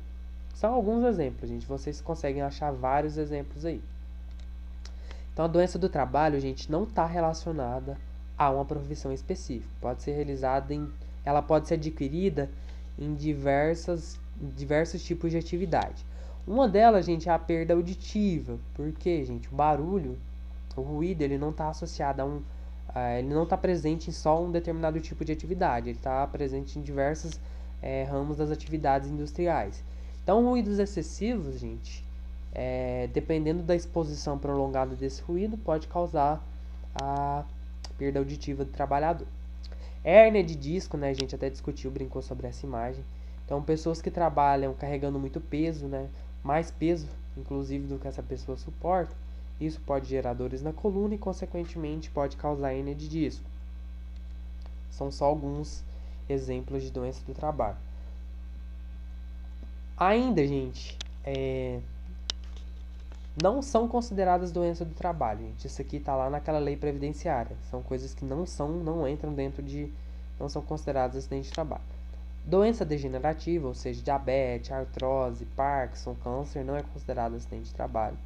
Speaker 1: São alguns exemplos, gente. Vocês conseguem achar vários exemplos aí. Então, a doença do trabalho, gente, não está relacionada a uma profissão específica. Pode ser ela pode ser adquirida em diversos tipos de atividade. Uma delas, gente, é a perda auditiva. Porque, gente, o barulho, o ruído, ele não está associado ele não está presente em só um determinado tipo de atividade. Ele está presente em diversos ramos das atividades industriais. Então, ruídos excessivos, gente, dependendo da exposição prolongada desse ruído, pode causar a perda auditiva do trabalhador. Hérnia de disco, né, a gente até discutiu, brincou sobre essa imagem. Então, pessoas que trabalham carregando muito peso, né, mais peso, inclusive, do que essa pessoa suporta, isso pode gerar dores na coluna e, consequentemente, pode causar hérnia de disco. São só alguns exemplos de doença do trabalho. Ainda, gente, não são consideradas doença do trabalho, gente. Isso aqui está lá naquela lei previdenciária. São coisas que não entram dentro não são consideradas acidente de trabalho. Doença degenerativa, ou seja, diabetes, artrose, Parkinson, câncer, não é considerado acidente de trabalho.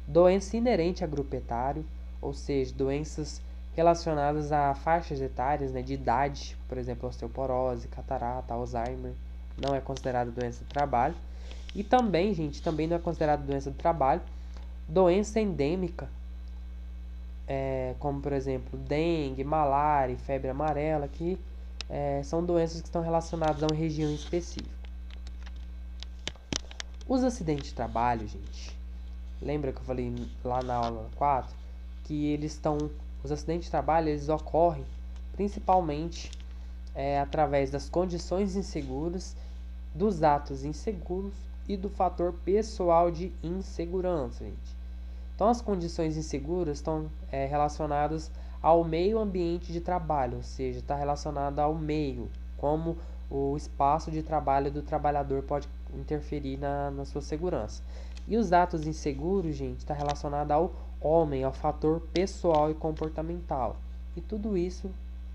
Speaker 1: Doença inerente a grupo etário, ou seja, doenças relacionadas a faixas etárias, né, de idade, por exemplo, osteoporose, catarata, Alzheimer, não é considerada doença do trabalho. E também, gente, também não é considerada doença do trabalho, doença endêmica, como por exemplo, dengue, malária, febre amarela, que são doenças que estão relacionadas a uma região específica. Os acidentes de trabalho, gente, lembra que eu falei lá na aula 4 que os acidentes de trabalho eles ocorrem principalmente através das condições inseguras, dos atos inseguros e do fator pessoal de insegurança, gente. Então, as condições inseguras estão relacionadas ao meio ambiente de trabalho, ou seja, está relacionado ao meio, como o espaço de trabalho do trabalhador pode interferir na sua segurança. E os atos inseguros, gente, está relacionado ao homem, ao fator pessoal e comportamental. E tudo isso,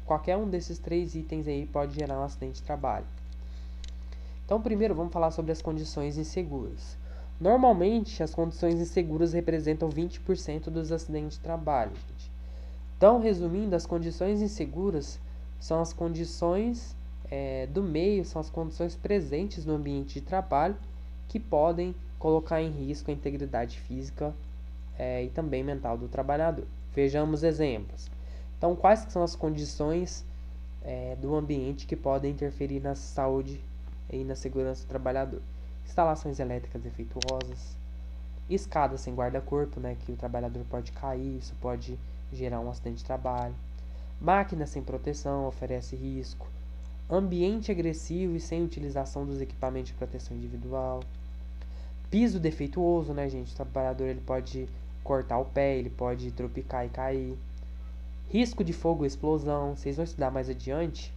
Speaker 1: qualquer um desses 3 itens aí pode gerar um acidente de trabalho. Então, primeiro, vamos falar sobre as condições inseguras. Normalmente, as condições inseguras representam 20% dos acidentes de trabalho, gente. Então, resumindo, as condições inseguras são as condições do meio, são as condições presentes no ambiente de trabalho que podem colocar em risco a integridade física e também mental do trabalhador. Vejamos exemplos. Então, quais são as condições do ambiente que podem interferir na saúde e na segurança do trabalhador? Instalações elétricas defeituosas, escadas sem guarda-corpo, né, que o trabalhador pode cair, isso pode gerar um acidente de trabalho. Máquina sem proteção oferece risco. Ambiente agressivo e sem utilização dos equipamentos de proteção individual. Piso defeituoso, né, gente? O trabalhador ele pode cortar o pé, ele pode tropicar e cair. Risco de fogo e explosão. Vocês vão estudar mais adiante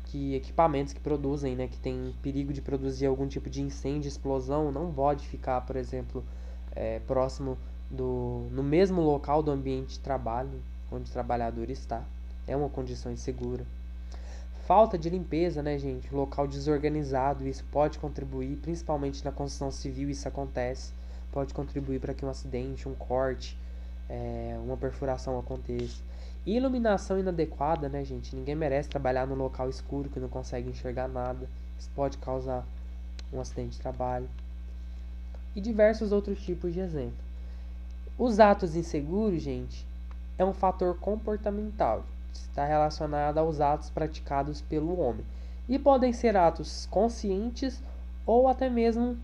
Speaker 1: que equipamentos que produzem, né, que tem perigo de produzir algum tipo de incêndio, explosão, não pode ficar, por exemplo, próximo no mesmo local do ambiente de trabalho onde o trabalhador está. É uma condição insegura. Falta de limpeza, né, gente? Local desorganizado, isso pode contribuir, principalmente na construção civil, isso acontece. Pode contribuir para que um acidente, um corte, uma perfuração aconteça. Iluminação inadequada, né, gente? Ninguém merece trabalhar num local escuro que não consegue enxergar nada. Isso pode causar um acidente de trabalho. E diversos outros tipos de exemplo. Os atos inseguros, gente, é um fator comportamental. Está relacionado aos atos praticados pelo homem. E podem ser atos conscientes ou até mesmo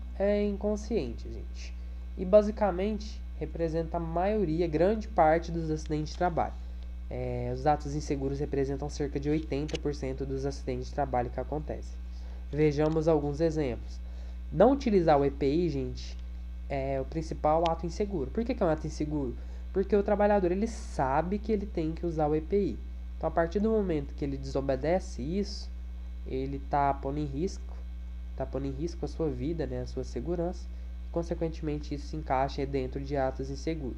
Speaker 1: inconscientes, gente. E basicamente representa a maioria, grande parte dos acidentes de trabalho. Os atos inseguros representam cerca de 80% dos acidentes de trabalho que acontecem. Vejamos alguns exemplos. Não utilizar o EPI, gente, é o principal ato inseguro. Por que é um ato inseguro? Porque o trabalhador ele sabe que ele tem que usar o EPI. Então, a partir do momento que ele desobedece isso, ele está pondo em risco a sua vida, né, a sua segurança. E, consequentemente, isso se encaixa dentro de atos inseguros.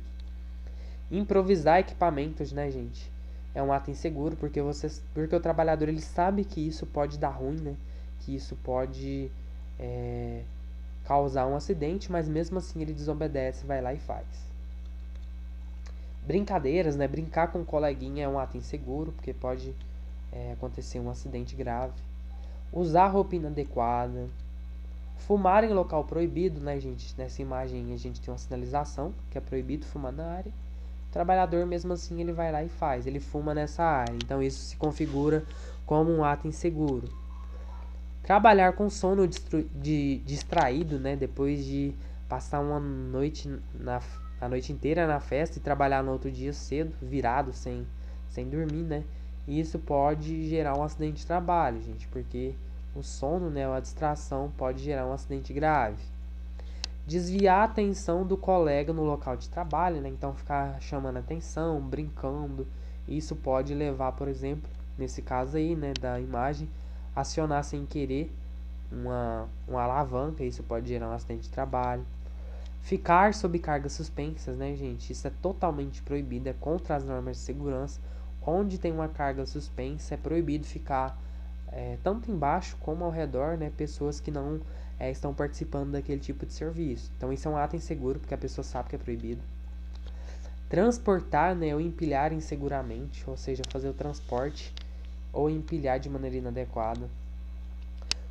Speaker 1: Improvisar equipamentos, né, gente? É um ato inseguro porque o trabalhador ele sabe que isso pode dar ruim, né? Que isso pode causar um acidente, mas mesmo assim ele desobedece, vai lá e faz. Brincadeiras, né? Brincar com um coleguinha é um ato inseguro porque pode acontecer um acidente grave. Usar roupa inadequada. Fumar em local proibido, né, gente? Nessa imagem a gente tem uma sinalização que é proibido fumar na área. O trabalhador, mesmo assim, ele vai lá e faz. Ele fuma nessa área. Então, isso se configura como um ato inseguro. Trabalhar com sono distraído, né? Depois de passar uma noite a noite inteira na festa e trabalhar no outro dia cedo, virado, sem dormir, né? E isso pode gerar um acidente de trabalho, gente. Porque o sono, né? A distração pode gerar um acidente grave. Desviar a atenção do colega no local de trabalho, né? Então ficar chamando atenção, brincando. Isso pode levar, por exemplo, nesse caso aí, né, da imagem, acionar sem querer uma alavanca, isso pode gerar um acidente de trabalho. Ficar sob cargas suspensas, né, gente? Isso é totalmente proibido, é contra as normas de segurança. Onde tem uma carga suspensa, é proibido ficar tanto embaixo como ao redor, né, pessoas que não estão participando daquele tipo de serviço. Então isso é um ato inseguro, porque a pessoa sabe que é proibido. Transportar, né, ou empilhar inseguramente, ou seja, fazer o transporte ou empilhar de maneira inadequada.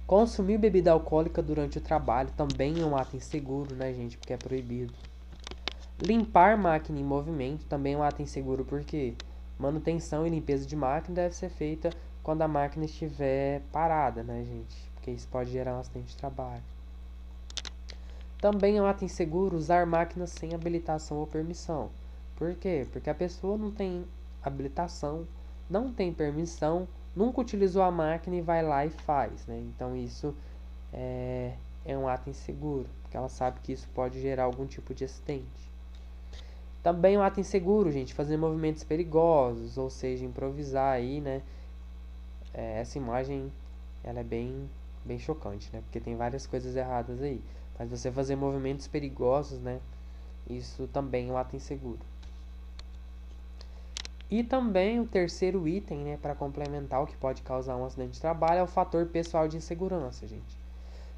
Speaker 1: Consumir bebida alcoólica durante o trabalho também é um ato inseguro, né, gente, porque é proibido. Limpar máquina em movimento também é um ato inseguro, porque manutenção e limpeza de máquina deve ser feita quando a máquina estiver parada, né, gente? Porque isso pode gerar um acidente de trabalho. Também é um ato inseguro usar máquinas sem habilitação ou permissão. Por quê? Porque a pessoa não tem habilitação, não tem permissão, nunca utilizou a máquina e vai lá e faz, né? Então isso é um ato inseguro, porque ela sabe que isso pode gerar algum tipo de acidente. Também é um ato inseguro, gente, fazer movimentos perigosos, ou seja, improvisar aí, né? Essa imagem, ela é bem chocante, né? Porque tem várias coisas erradas aí. Mas você fazer movimentos perigosos, né? Isso também é um ato inseguro. E também o terceiro item, né, para complementar o que pode causar um acidente de trabalho é o fator pessoal de insegurança, gente.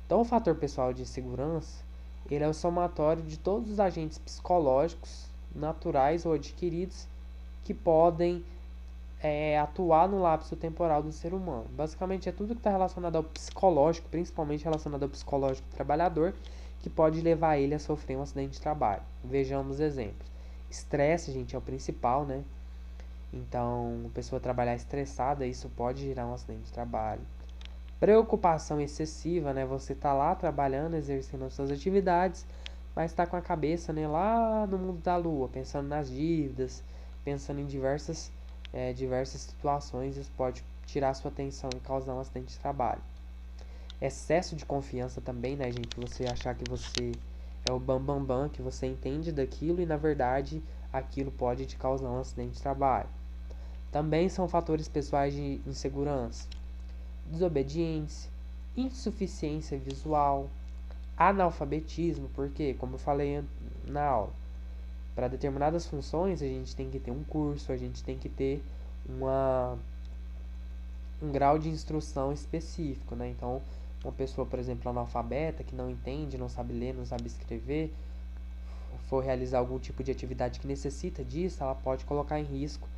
Speaker 1: Então, o fator pessoal de segurança, ele é o somatório de todos os agentes psicológicos, naturais ou adquiridos, que podem atuar no lapso temporal do ser humano. Basicamente, é tudo que está relacionado ao psicológico, principalmente relacionado ao psicológico do trabalhador, que pode levar ele a sofrer um acidente de trabalho. Vejamos exemplos. Estresse, gente, é o principal, né? Então, a pessoa trabalhar estressada, isso pode gerar um acidente de trabalho. Preocupação excessiva, né? Você tá lá trabalhando, exercendo as suas atividades, mas está com a cabeça, né, lá no mundo da lua, pensando nas dívidas, pensando em diversas situações. Isso pode tirar sua atenção e causar um acidente de trabalho. Excesso de confiança também, né, gente? Você achar que você é o bambambam, bam, bam, que você entende daquilo e, na verdade, aquilo pode te causar um acidente de trabalho. Também são fatores pessoais de insegurança: desobediência, insuficiência visual, analfabetismo, porque, como eu falei na aula, para determinadas funções a gente tem que ter um curso, a gente tem que ter um grau de instrução específico, né? Então, uma pessoa, por exemplo, analfabeta, que não entende, não sabe ler, não sabe escrever, for realizar algum tipo de atividade que necessita disso, ela pode colocar em risco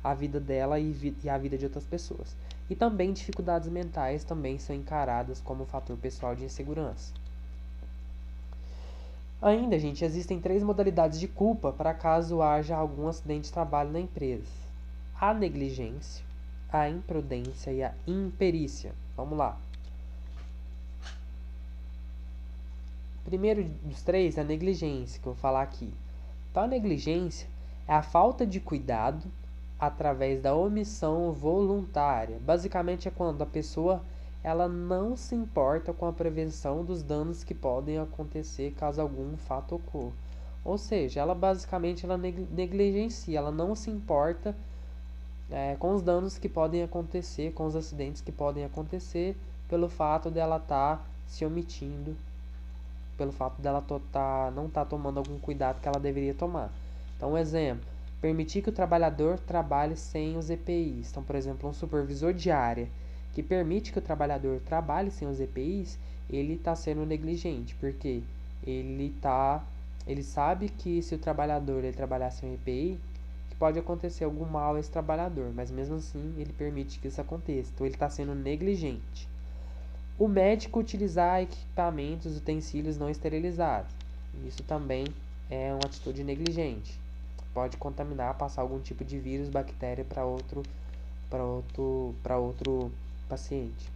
Speaker 1: a vida dela e a vida de outras pessoas. E também dificuldades mentais também são encaradas como um fator pessoal de insegurança. Ainda, gente, existem 3 modalidades de culpa para caso haja algum acidente de trabalho na empresa: a negligência, a imprudência e a imperícia. Vamos lá. O primeiro dos 3 é a negligência, que eu vou falar aqui. Então, a negligência é a falta de cuidado através da omissão voluntária. Basicamente, é quando a pessoa ela não se importa com a prevenção dos danos que podem acontecer caso algum fato ocorra. Ou seja, ela basicamente negligencia, ela não se importa com os danos que podem acontecer, com os acidentes que podem acontecer, pelo fato dela estar se omitindo, pelo fato dela não estar tomando algum cuidado que ela deveria tomar. Então, um exemplo: permitir que o trabalhador trabalhe sem os EPIs. Então, por exemplo, um supervisor de área que permite que o trabalhador trabalhe sem os EPIs, ele está sendo negligente, porque ele sabe que se o trabalhador ele trabalhar sem o EPI, que pode acontecer algum mal a esse trabalhador, mas mesmo assim ele permite que isso aconteça. Então, ele está sendo negligente. O médico utilizar equipamentos e utensílios não esterilizados. Isso também é uma atitude negligente. Pode contaminar, passar algum tipo de vírus, bactéria para outro paciente.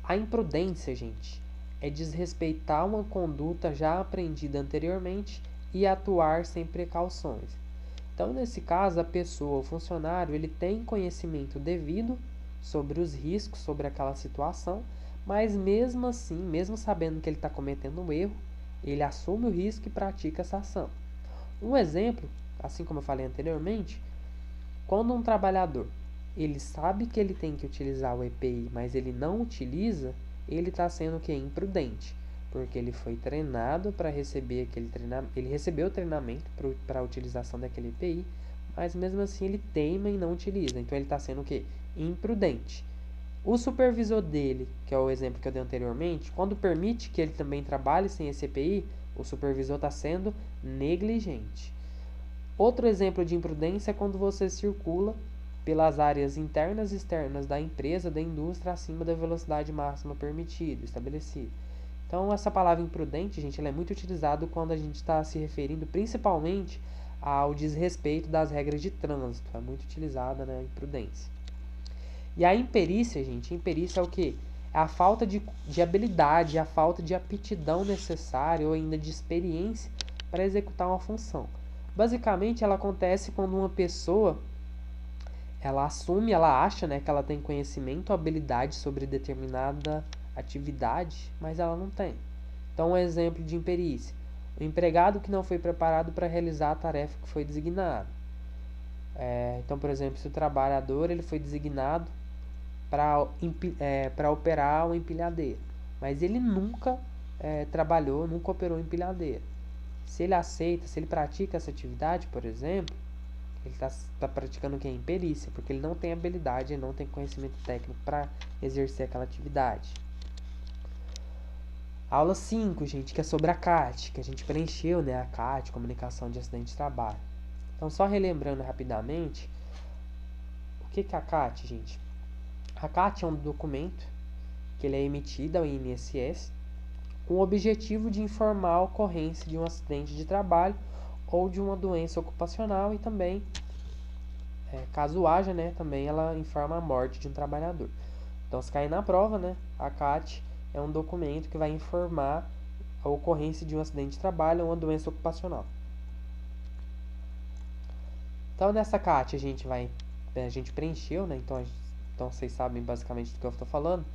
Speaker 1: A imprudência, gente, é desrespeitar uma conduta já aprendida anteriormente e atuar sem precauções. Então, nesse caso, a pessoa, o funcionário, ele tem conhecimento devido sobre os riscos, sobre aquela situação, mas mesmo assim, mesmo sabendo que ele está cometendo um erro, ele assume o risco e pratica essa ação. Um exemplo, assim como eu falei anteriormente, quando um trabalhador ele sabe que ele tem que utilizar o EPI, mas ele não utiliza, ele está sendo o quê? Imprudente, porque ele foi treinado para receber aquele treinamento, ele recebeu o treinamento para a utilização daquele EPI, mas mesmo assim ele teima e não utiliza, então ele está sendo o quê? Imprudente. O supervisor dele, que é o exemplo que eu dei anteriormente, quando permite que ele também trabalhe sem esse EPI, o supervisor está sendo negligente. Outro exemplo de imprudência é quando você circula pelas áreas internas e externas da empresa, da indústria, acima da velocidade máxima permitida, estabelecida. Então, essa palavra imprudente, gente, ela é muito utilizada quando a gente está se referindo principalmente ao desrespeito das regras de trânsito. É muito utilizada, né, a imprudência. E a imperícia, gente, imperícia é o quê? É a falta de habilidade, a falta de aptidão necessária ou ainda de experiência para executar uma função. Basicamente, ela acontece quando uma pessoa ela assume, ela acha, né, que ela tem conhecimento, habilidade sobre determinada atividade, mas ela não tem. Então, um exemplo de imperícia: o empregado que não foi preparado para realizar a tarefa que foi designada. Então, por exemplo, se o trabalhador ele foi designado para operar uma empilhadeira, mas ele nunca trabalhou, nunca operou empilhadeira. Se ele aceita, se ele pratica essa atividade, por exemplo, ele está praticando o que? Imperícia, porque ele não tem habilidade, ele não tem conhecimento técnico para exercer aquela atividade. Aula 5, gente, que é sobre a CAT, que a gente preencheu, né, a CAT, Comunicação de Acidente de Trabalho. Então, só relembrando rapidamente, o que é a CAT, gente? A CAT é um documento que ele é emitido ao INSS com o objetivo de informar a ocorrência de um acidente de trabalho ou de uma doença ocupacional e também, caso haja, né, também ela informa a morte de um trabalhador. Então, se cair na prova, né, a CAT é um documento que vai informar a ocorrência de um acidente de trabalho ou uma doença ocupacional. Então, nessa CAT a gente preencheu, né, então vocês sabem basicamente do que eu estou falando.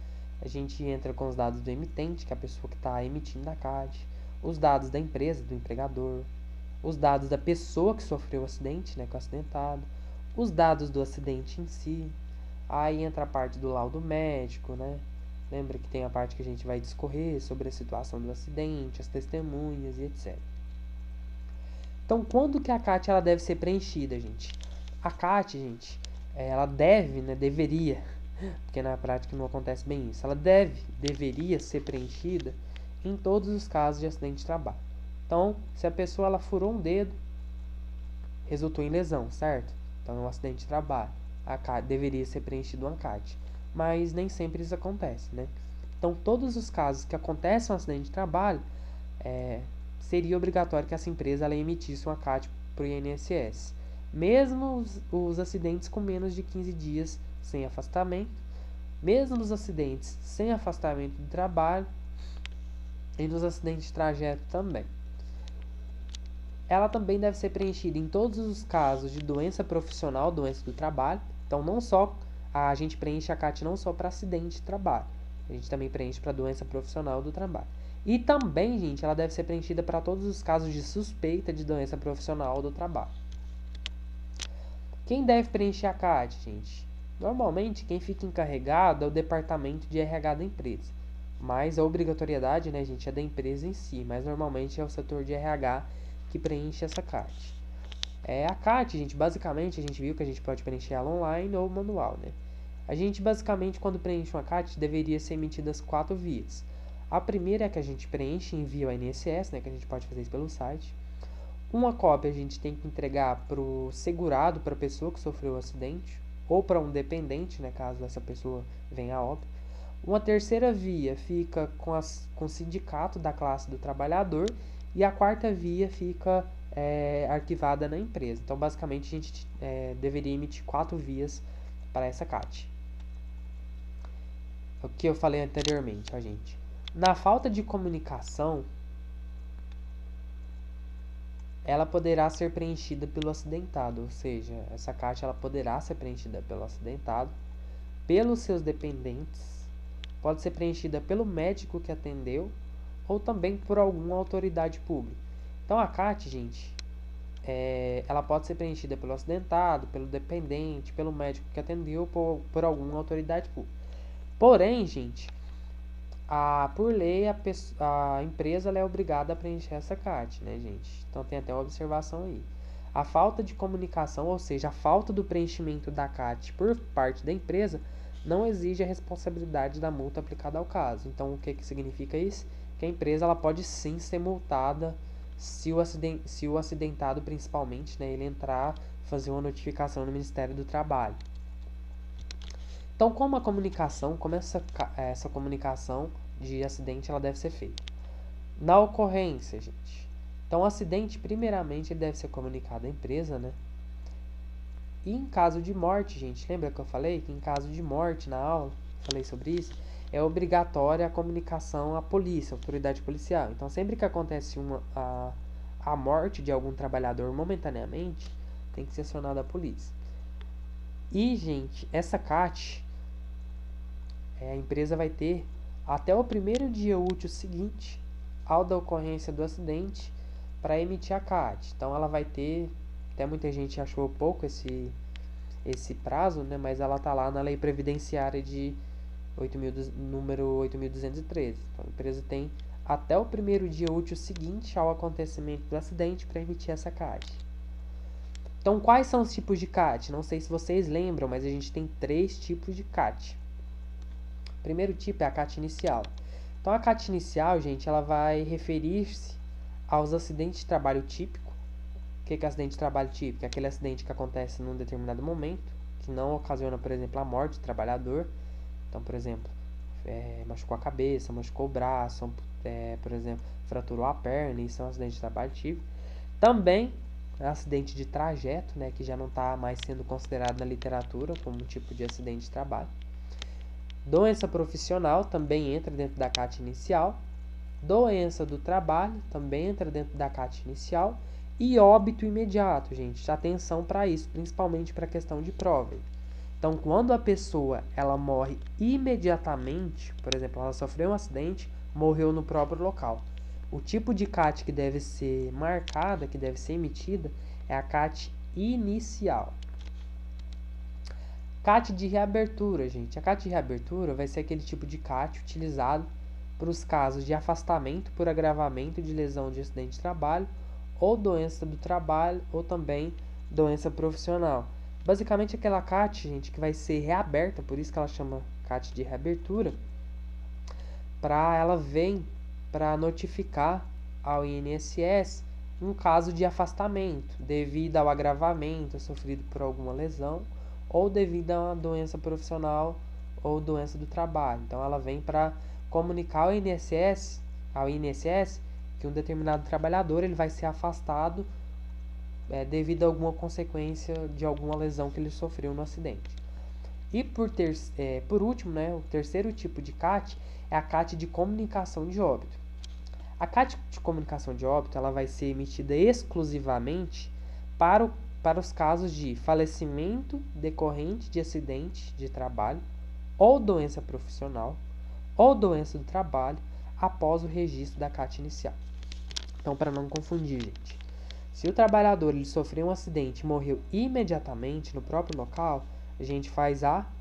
Speaker 1: A gente entra com os dados do emitente, que é a pessoa que está emitindo a CAT, os dados da empresa, do empregador, os dados da pessoa que sofreu o acidente, né, que é o acidentado, os dados do acidente em si. Aí entra a parte do laudo médico, né? Lembra que tem a parte que a gente vai discorrer sobre a situação do acidente, as testemunhas e etc. Então, quando que a CAT ela deve ser preenchida, gente? A CAT, gente, ela deve, né, deveria, porque na prática não acontece bem isso, ela deveria ser preenchida em todos os casos de acidente de trabalho. Então, se a pessoa ela furou um dedo, resultou em lesão, certo? Então, é um acidente de trabalho. A CAT deveria ser preenchido uma CAT, mas nem sempre isso acontece, né? Então, todos os casos que acontecem um acidente de trabalho, seria obrigatório que essa empresa ela emitisse uma CAT para o INSS. Mesmo os acidentes com menos de 15 dias sem afastamento, mesmo nos acidentes sem afastamento do trabalho e nos acidentes de trajeto também. Ela também deve ser preenchida em todos os casos de doença profissional, doença do trabalho. Então, não só a gente preenche a CAT não só para acidente de trabalho, a gente também preenche para doença profissional do trabalho. E também, gente, ela deve ser preenchida para todos os casos de suspeita de doença profissional do trabalho. Quem deve preencher a CAT, gente? Normalmente, quem fica encarregado é o departamento de RH da empresa. Mas a obrigatoriedade, né, gente, é da empresa em si. Mas normalmente é o setor de RH que preenche essa CAT. A CAT, gente, basicamente, a gente viu que a gente pode preencher ela online ou manual, né? A gente, basicamente, quando preenche uma CAT, deveria ser emitidas 4 vias. A primeira é que a gente preenche e envia ao INSS, né, que a gente pode fazer isso pelo site. Uma cópia a gente tem que entregar para o segurado, para a pessoa que sofreu o acidente, ou para um dependente, né, caso essa pessoa venha a óbito. Uma terceira via fica com o sindicato da classe do trabalhador e a quarta via fica arquivada na empresa. Então, basicamente, a gente deveria emitir 4 vias para essa CAT. O que eu falei anteriormente, gente. Na falta de comunicação, ela poderá ser preenchida pelo acidentado, ou seja, essa CAT ela poderá ser preenchida pelo acidentado, pelos seus dependentes, pode ser preenchida pelo médico que atendeu ou também por alguma autoridade pública. Então a CAT, gente, ela pode ser preenchida pelo acidentado, pelo dependente, pelo médico que atendeu ou por alguma autoridade pública. Porém, gente, por lei, a empresa ela é obrigada a preencher essa CAT, né, gente? Então tem até uma observação aí. A falta de comunicação, ou seja, a falta do preenchimento da CAT por parte da empresa, não exige a responsabilidade da multa aplicada ao caso. Então, o que significa isso? Que a empresa ela pode sim ser multada se o acidentado, principalmente, né, ele entrar, fazer uma notificação no Ministério do Trabalho. Então, como essa comunicação de acidente ela deve ser feita? Na ocorrência, gente. Então, o acidente, primeiramente, ele deve ser comunicado à empresa, né? E em caso de morte, gente, lembra que eu falei que em caso de morte na aula, falei sobre isso, é obrigatória a comunicação à polícia, à autoridade policial. Então, sempre que acontece a morte de algum trabalhador momentaneamente, tem que ser acionada a polícia. E, gente, essa CAT, a empresa vai ter até o primeiro dia útil seguinte ao da ocorrência do acidente para emitir a CAT. Então ela vai ter, até muita gente achou pouco esse prazo, né, mas ela está lá na Lei Previdenciária de número 8.213. Então a empresa tem até o primeiro dia útil seguinte ao acontecimento do acidente para emitir essa CAT. Então, quais são os tipos de CAT? Não sei se vocês lembram, mas a gente tem 3 tipos de CAT. O primeiro tipo é a CAT inicial. Então, a CAT inicial, gente, ela vai referir-se aos acidentes de trabalho típico. O que é acidente de trabalho típico? É aquele acidente que acontece num determinado momento, que não ocasiona, por exemplo, a morte do trabalhador. Então, por exemplo, machucou a cabeça, machucou o braço, por exemplo, fraturou a perna, isso é um acidente de trabalho típico. Também acidente de trajeto, né, que já não está mais sendo considerado na literatura como um tipo de acidente de trabalho. Doença profissional também entra dentro da CAT inicial. Doença do trabalho também entra dentro da CAT inicial. E óbito imediato, gente. Atenção para isso, principalmente para a questão de prova. Então, quando a pessoa ela morre imediatamente, por exemplo, ela sofreu um acidente, morreu no próprio local. O tipo de CAT que deve ser marcada, que deve ser emitida, é a CAT inicial. CAT de reabertura, gente. A CAT de reabertura vai ser aquele tipo de CAT utilizado para os casos de afastamento por agravamento de lesão de acidente de trabalho ou doença do trabalho ou também doença profissional. Basicamente aquela CAT, gente, que vai ser reaberta, por isso que ela chama CAT de reabertura, ela vem para notificar ao INSS um caso de afastamento devido ao agravamento sofrido por alguma lesão ou devido a uma doença profissional ou doença do trabalho. Então ela vem para comunicar ao INSS que um determinado trabalhador ele vai ser afastado devido a alguma consequência de alguma lesão que ele sofreu no acidente. E por último, né, o terceiro tipo de CAT é a CAT de comunicação de óbito. A CAT de comunicação de óbito ela vai ser emitida exclusivamente para os casos de falecimento decorrente de acidente de trabalho ou doença profissional ou doença do trabalho após o registro da CAT inicial. Então, para não confundir, gente. Se o trabalhador ele sofreu um acidente e morreu imediatamente no próprio local, a gente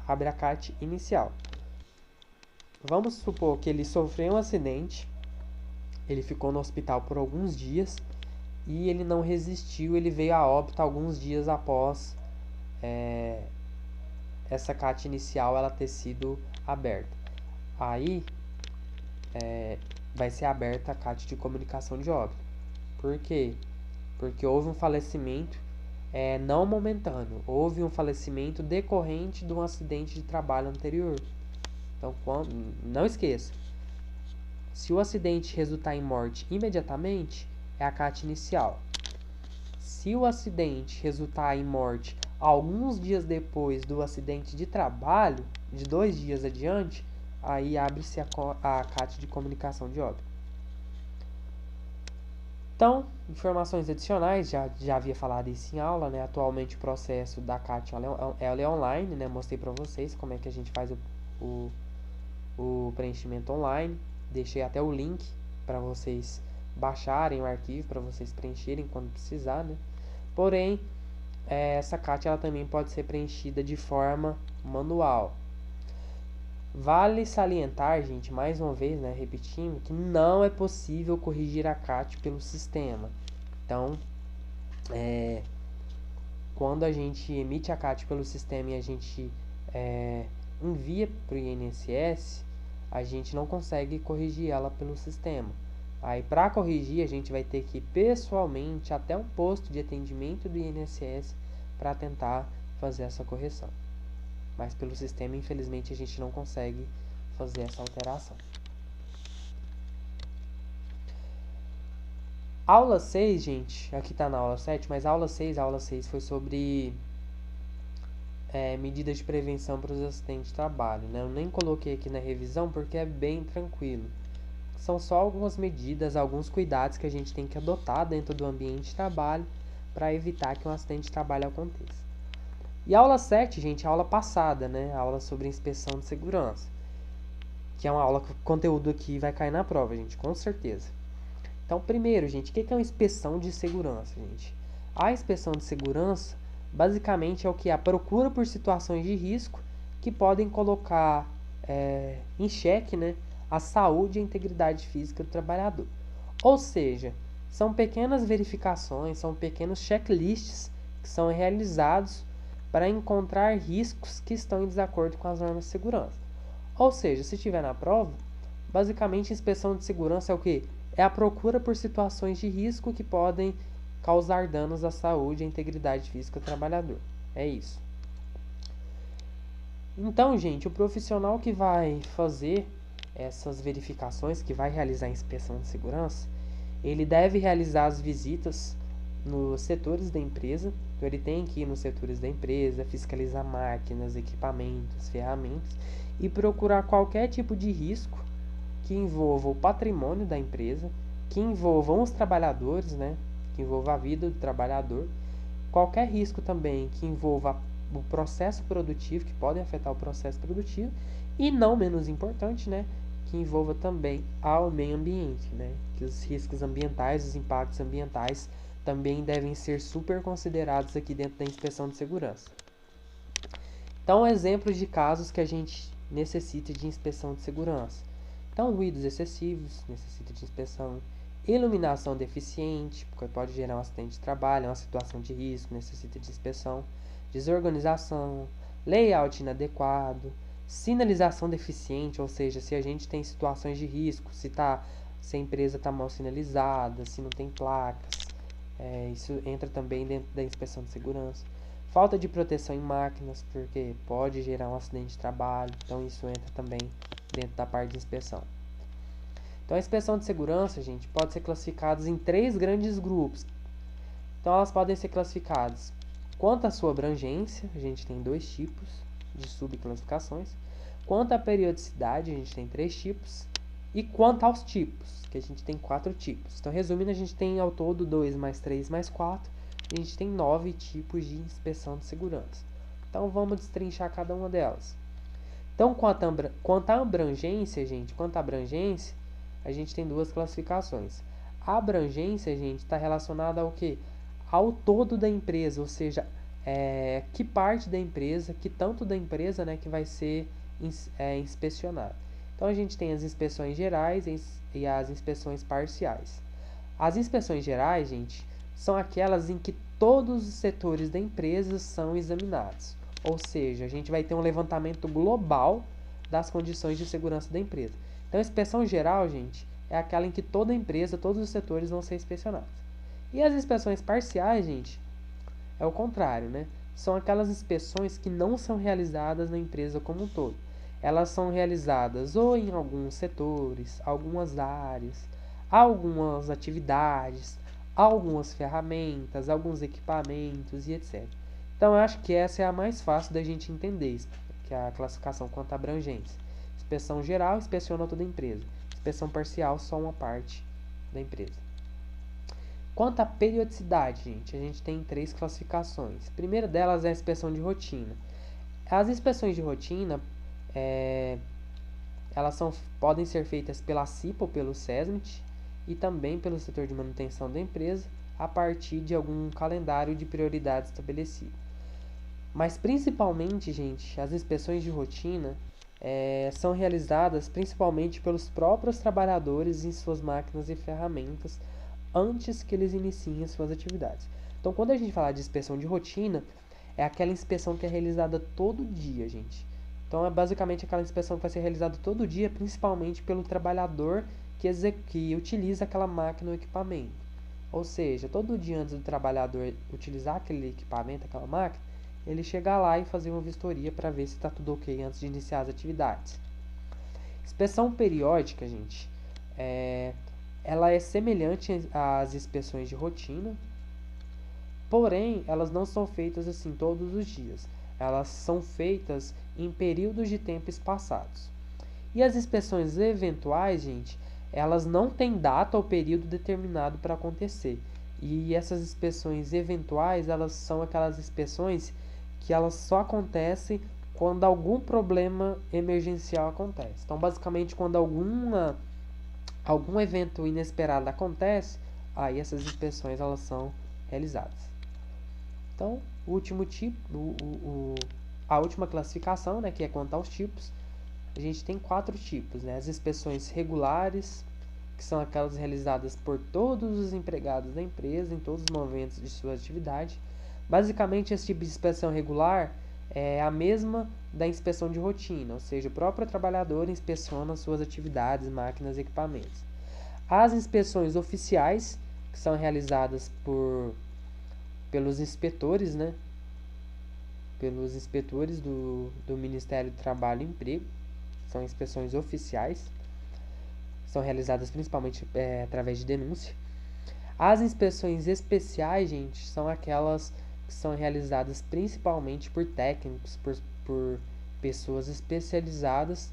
Speaker 1: abre a CAT inicial. Vamos supor que ele sofreu um acidente, ele ficou no hospital por alguns dias e ele não resistiu, ele veio a óbito alguns dias após essa CAT inicial ela ter sido aberta. Aí vai ser aberta a CAT de comunicação de óbito. Por quê? Porque houve um falecimento não momentâneo, houve um falecimento decorrente de um acidente de trabalho anterior. Então, não esqueça, se o acidente resultar em morte imediatamente, é a CAT inicial. Se o acidente resultar em morte alguns dias depois do acidente de trabalho, de 2 dias adiante, aí abre-se a CAT de comunicação de óbito. Então, informações adicionais, já havia falado isso em aula, né? Atualmente o processo da CAT ela é online, né? Mostrei para vocês como é que a gente faz o preenchimento online. Deixei até o link para vocês baixarem o arquivo, para vocês preencherem quando precisar, né? Porém, essa CAT ela também pode ser preenchida de forma manual. Vale salientar, gente, mais uma vez, né, repetindo, que não é possível corrigir a CAT pelo sistema. Então, quando a gente emite a CAT pelo sistema e a gente envia para o INSS, a gente não consegue corrigir ela pelo sistema. Aí, para corrigir, a gente vai ter que ir pessoalmente até um posto de atendimento do INSS para tentar fazer essa correção. Mas pelo sistema, infelizmente, a gente não consegue fazer essa alteração. Aula 6, gente, aqui está na aula 7, mas a aula 6 foi sobre medidas de prevenção para os acidentes de trabalho, né? Eu nem coloquei aqui na revisão porque é bem tranquilo. São só algumas medidas, alguns cuidados que a gente tem que adotar dentro do ambiente de trabalho para evitar que um acidente de trabalho aconteça. E a aula 7, gente, a aula passada, né? A aula sobre inspeção de segurança. Que é uma aula que o conteúdo aqui vai cair na prova, gente, com certeza. Então, primeiro, gente, o que é uma inspeção de segurança, gente? A inspeção de segurança, basicamente, é o que? A procura por situações de risco que podem colocar em xeque, né, a saúde e a integridade física do trabalhador. Ou seja, são pequenas verificações, são pequenos checklists que são realizados para encontrar riscos que estão em desacordo com as normas de segurança. Ou seja, se estiver na prova, Basicamente, inspeção de segurança é o quê? É a procura por situações de risco que podem causar danos à saúde e à integridade física do trabalhador. É isso. Então, gente, o profissional que vai fazer essas verificações, que vai realizar a inspeção de segurança, ele deve realizar as visitas nos setores da empresa. Então, ele tem que ir nos setores da empresa, fiscalizar máquinas, equipamentos, ferramentas e procurar qualquer tipo de risco que envolva o patrimônio da empresa, que envolvam os trabalhadores, né? Que envolva a vida do trabalhador, qualquer risco também que envolva o processo produtivo, que podem afetar o processo produtivo, e não menos importante, né? Que envolva também ao meio ambiente, né? Que os riscos ambientais, os impactos ambientais também devem ser super considerados aqui dentro da inspeção de segurança. Então, exemplos de casos que a gente necessita de inspeção de segurança. Então, ruídos excessivos, necessita de inspeção. Iluminação deficiente, porque pode gerar um acidente de trabalho, uma situação de risco, necessita de inspeção. Desorganização, layout inadequado, sinalização deficiente, ou seja, se a gente tem situações de risco, se a empresa está mal sinalizada, se não tem placas, isso entra também dentro da inspeção de segurança. Falta de proteção em máquinas, porque pode gerar um acidente de trabalho, então isso entra também dentro da parte de inspeção. Então, a inspeção de segurança, gente, pode ser classificada em 3 grandes grupos. Então, elas podem ser classificadas quanto à sua abrangência, a gente tem 2 tipos de subclassificações. Quanto à periodicidade, a gente tem 3 tipos. E quanto aos tipos, que a gente tem 4 tipos. Então, resumindo, a gente tem ao todo 2 mais 3 mais 4. A gente tem 9 tipos de inspeção de segurança. Então, vamos destrinchar cada uma delas. Então, quanto à abrangência, gente, a gente tem 2 classificações. A abrangência, gente, está relacionada ao quê? Ao todo da empresa, ou seja, que parte da empresa, que tanto da empresa, né, que vai ser inspecionado. Então, a gente tem as inspeções gerais e as inspeções parciais. As inspeções gerais, gente, são aquelas em que todos os setores da empresa são examinados. Ou seja, a gente vai ter um levantamento global das condições de segurança da empresa. Então, a inspeção geral, gente, é aquela em que toda a empresa, todos os setores vão ser inspecionados. E as inspeções parciais, gente, é o contrário, né? São aquelas inspeções que não são realizadas na empresa como um todo. Elas são realizadas ou em alguns setores, algumas áreas, algumas atividades, algumas ferramentas, alguns equipamentos e etc. Então, eu acho que essa é a mais fácil da gente entender, que é a classificação quanto à abrangência. Inspeção geral inspeciona toda a empresa. Inspeção parcial, só uma parte da empresa. Quanto à periodicidade, gente, a gente tem 3 classificações. A primeira delas é a inspeção de rotina. As inspeções de rotina, elas podem ser feitas pela CIPA ou pelo SESMIT e também pelo setor de manutenção da empresa a partir de algum calendário de prioridades estabelecido. Mas principalmente, gente, as inspeções de rotina são realizadas principalmente pelos próprios trabalhadores em suas máquinas e ferramentas antes que eles iniciem as suas atividades. Então, quando a gente fala de inspeção de rotina, é aquela inspeção que é realizada todo dia, gente. Então, é basicamente aquela inspeção que vai ser realizada todo dia, principalmente pelo trabalhador que utiliza aquela máquina ou equipamento. Ou seja, todo dia antes do trabalhador utilizar aquele equipamento, aquela máquina, ele chegar lá e fazer uma vistoria para ver se está tudo ok antes de iniciar as atividades. Inspeção periódica, gente, ela é semelhante às inspeções de rotina, porém, elas não são feitas assim todos os dias. Elas são feitas em períodos de tempo espaçados. E as inspeções eventuais, gente, elas não têm data ou período determinado para acontecer. E essas inspeções eventuais, elas são aquelas inspeções que elas só acontecem quando algum problema emergencial acontece. Então, basicamente, quando algum evento inesperado acontece, aí essas inspeções elas são realizadas. Então, o último tipo, a última classificação, né, que é quanto aos tipos, a gente tem 4 tipos, né? As inspeções regulares, que são aquelas realizadas por todos os empregados da empresa em todos os momentos de sua atividade. Basicamente, esse tipo de inspeção regular é a mesma da inspeção de rotina, ou seja, o próprio trabalhador inspeciona suas atividades, máquinas e equipamentos. As inspeções oficiais, que são realizadas pelos inspetores, né? Pelos inspetores do Ministério do Trabalho e Emprego, são inspeções oficiais, são realizadas principalmente através de denúncia. As inspeções especiais, gente, são aquelas que são realizadas principalmente por técnicos, por pessoas especializadas.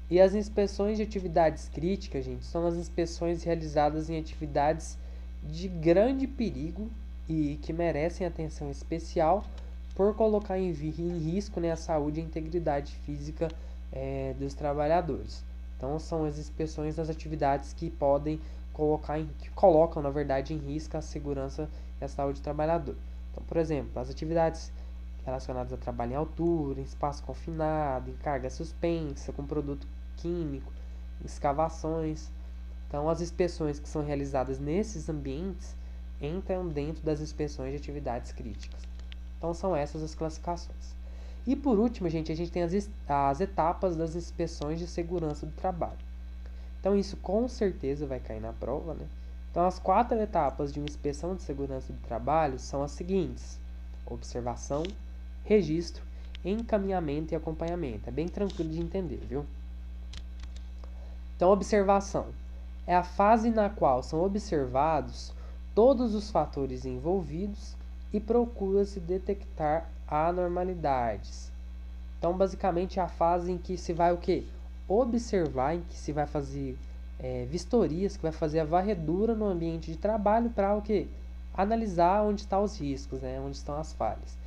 Speaker 1: E as inspeções de atividades críticas, gente, são as inspeções realizadas em atividades de grande perigo e que merecem atenção especial por colocar em risco, né, a saúde e a integridade física dos trabalhadores. Então, são as inspeções das atividades que podem que colocam, na verdade, em risco a segurança e a saúde do trabalhador. Então, por exemplo, as atividades relacionadas a trabalho em altura, em espaço confinado, em carga suspensa, com produto químico, escavações. Então, as inspeções que são realizadas nesses ambientes entram dentro das inspeções de atividades críticas. Então, são essas as classificações. E por último, gente, a gente tem as etapas das inspeções de segurança do trabalho. Então, isso com certeza vai cair na prova, né? Então, as 4 etapas de uma inspeção de segurança do trabalho são as seguintes: observação, registro, encaminhamento e acompanhamento. É bem tranquilo de entender, viu? Então, observação é a fase na qual são observados todos os fatores envolvidos e procura-se detectar anormalidades. Então, basicamente, é a fase em que se vai o quê? Observar, em que se vai fazer vistorias, que vai fazer a varredura no ambiente de trabalho para o quê? Analisar onde estão os riscos, né? Onde estão as falhas.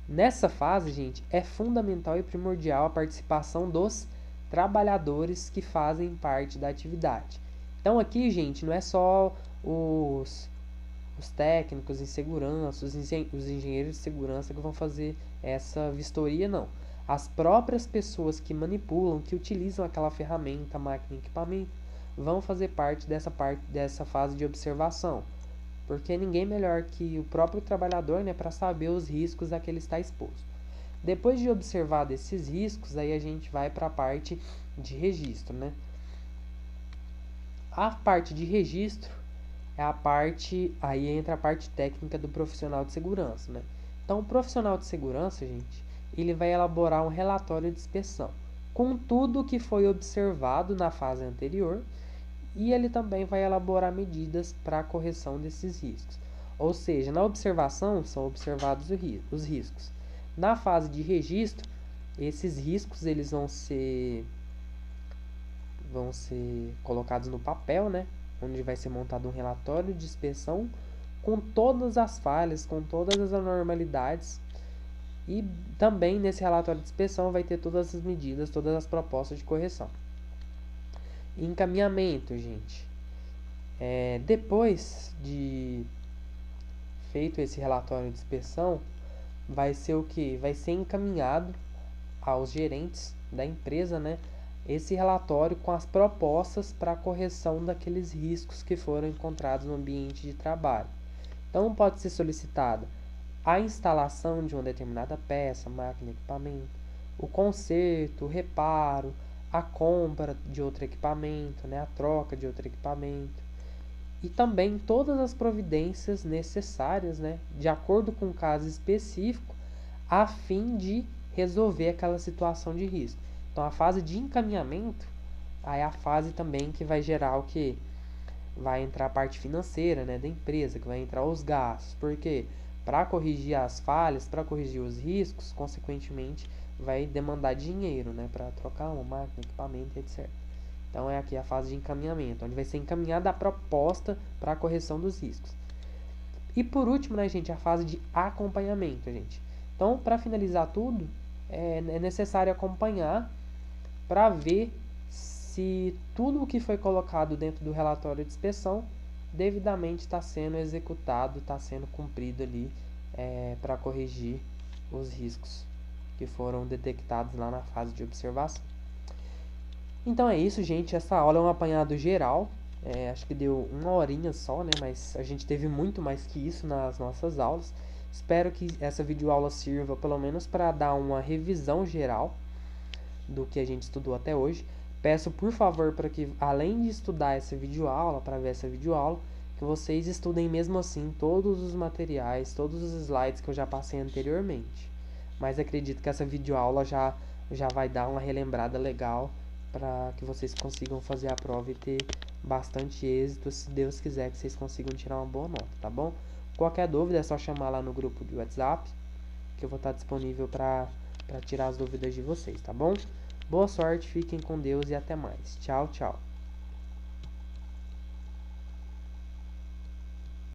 Speaker 1: Nessa fase, gente, é fundamental e primordial a participação dos trabalhadores que fazem parte da atividade. Então, aqui, gente, não é só os técnicos em segurança, os engenheiros de segurança que vão fazer essa vistoria, não. As próprias pessoas que manipulam, que utilizam aquela ferramenta, máquina e equipamento, vão fazer parte dessa fase de observação. Porque ninguém melhor que o próprio trabalhador, né, para saber os riscos a que ele está exposto. Depois de observar esses riscos, aí a gente vai para a parte de registro, né? A parte de registro é a parte, aí entra a parte técnica do profissional de segurança, né? Então, o profissional de segurança, gente, ele vai elaborar um relatório de inspeção com tudo que foi observado na fase anterior e ele também vai elaborar medidas para a correção desses riscos. Ou seja, na observação são observados os riscos. Na fase de registro, esses riscos eles vão ser colocados no papel, né? Onde vai ser montado um relatório de inspeção com todas as falhas, com todas as anormalidades. E também nesse relatório de inspeção vai ter todas as medidas, todas as propostas de correção. Encaminhamento, gente. Depois de feito esse relatório de inspeção, vai ser o que? Vai ser encaminhado aos gerentes da empresa, né? Esse relatório com as propostas para a correção daqueles riscos que foram encontrados no ambiente de trabalho. Então, pode ser solicitada a instalação de uma determinada peça, máquina, equipamento, o conserto, o reparo, a compra de outro equipamento, né, a troca de outro equipamento, e também todas as providências necessárias, né, de acordo com o caso específico, a fim de resolver aquela situação de risco. Então, a fase de encaminhamento aí é a fase também que vai gerar o que? Vai entrar a parte financeira, né, da empresa, que vai entrar os gastos. Porque para corrigir as falhas, para corrigir os riscos, consequentemente, vai demandar dinheiro, né, para trocar uma máquina, equipamento, etc. Então, é aqui a fase de encaminhamento, onde vai ser encaminhada a proposta para a correção dos riscos. E por último, né, gente, a fase de acompanhamento, gente. Então, para finalizar tudo, é necessário acompanhar para ver se tudo o que foi colocado dentro do relatório de inspeção devidamente está sendo executado, está sendo cumprido ali para corrigir os riscos que foram detectados lá na fase de observação. Então é isso, gente. Essa aula é um apanhado geral Acho que deu uma horinha só, né? Mas a gente teve muito mais que isso nas nossas aulas. Espero que essa videoaula sirva pelo menos para dar uma revisão geral do que a gente estudou até hoje. Peço por favor para que, além de estudar essa videoaula, para ver essa videoaula, que vocês estudem mesmo assim todos os materiais, todos os slides que eu já passei anteriormente. Mas acredito que essa videoaula já vai dar uma relembrada legal para que vocês consigam fazer a prova e ter bastante êxito, se Deus quiser que vocês consigam tirar uma boa nota, tá bom? Qualquer dúvida é só chamar lá no grupo de WhatsApp, que eu vou estar disponível para tirar as dúvidas de vocês, tá bom? Boa sorte, fiquem com Deus e até mais. Tchau, tchau.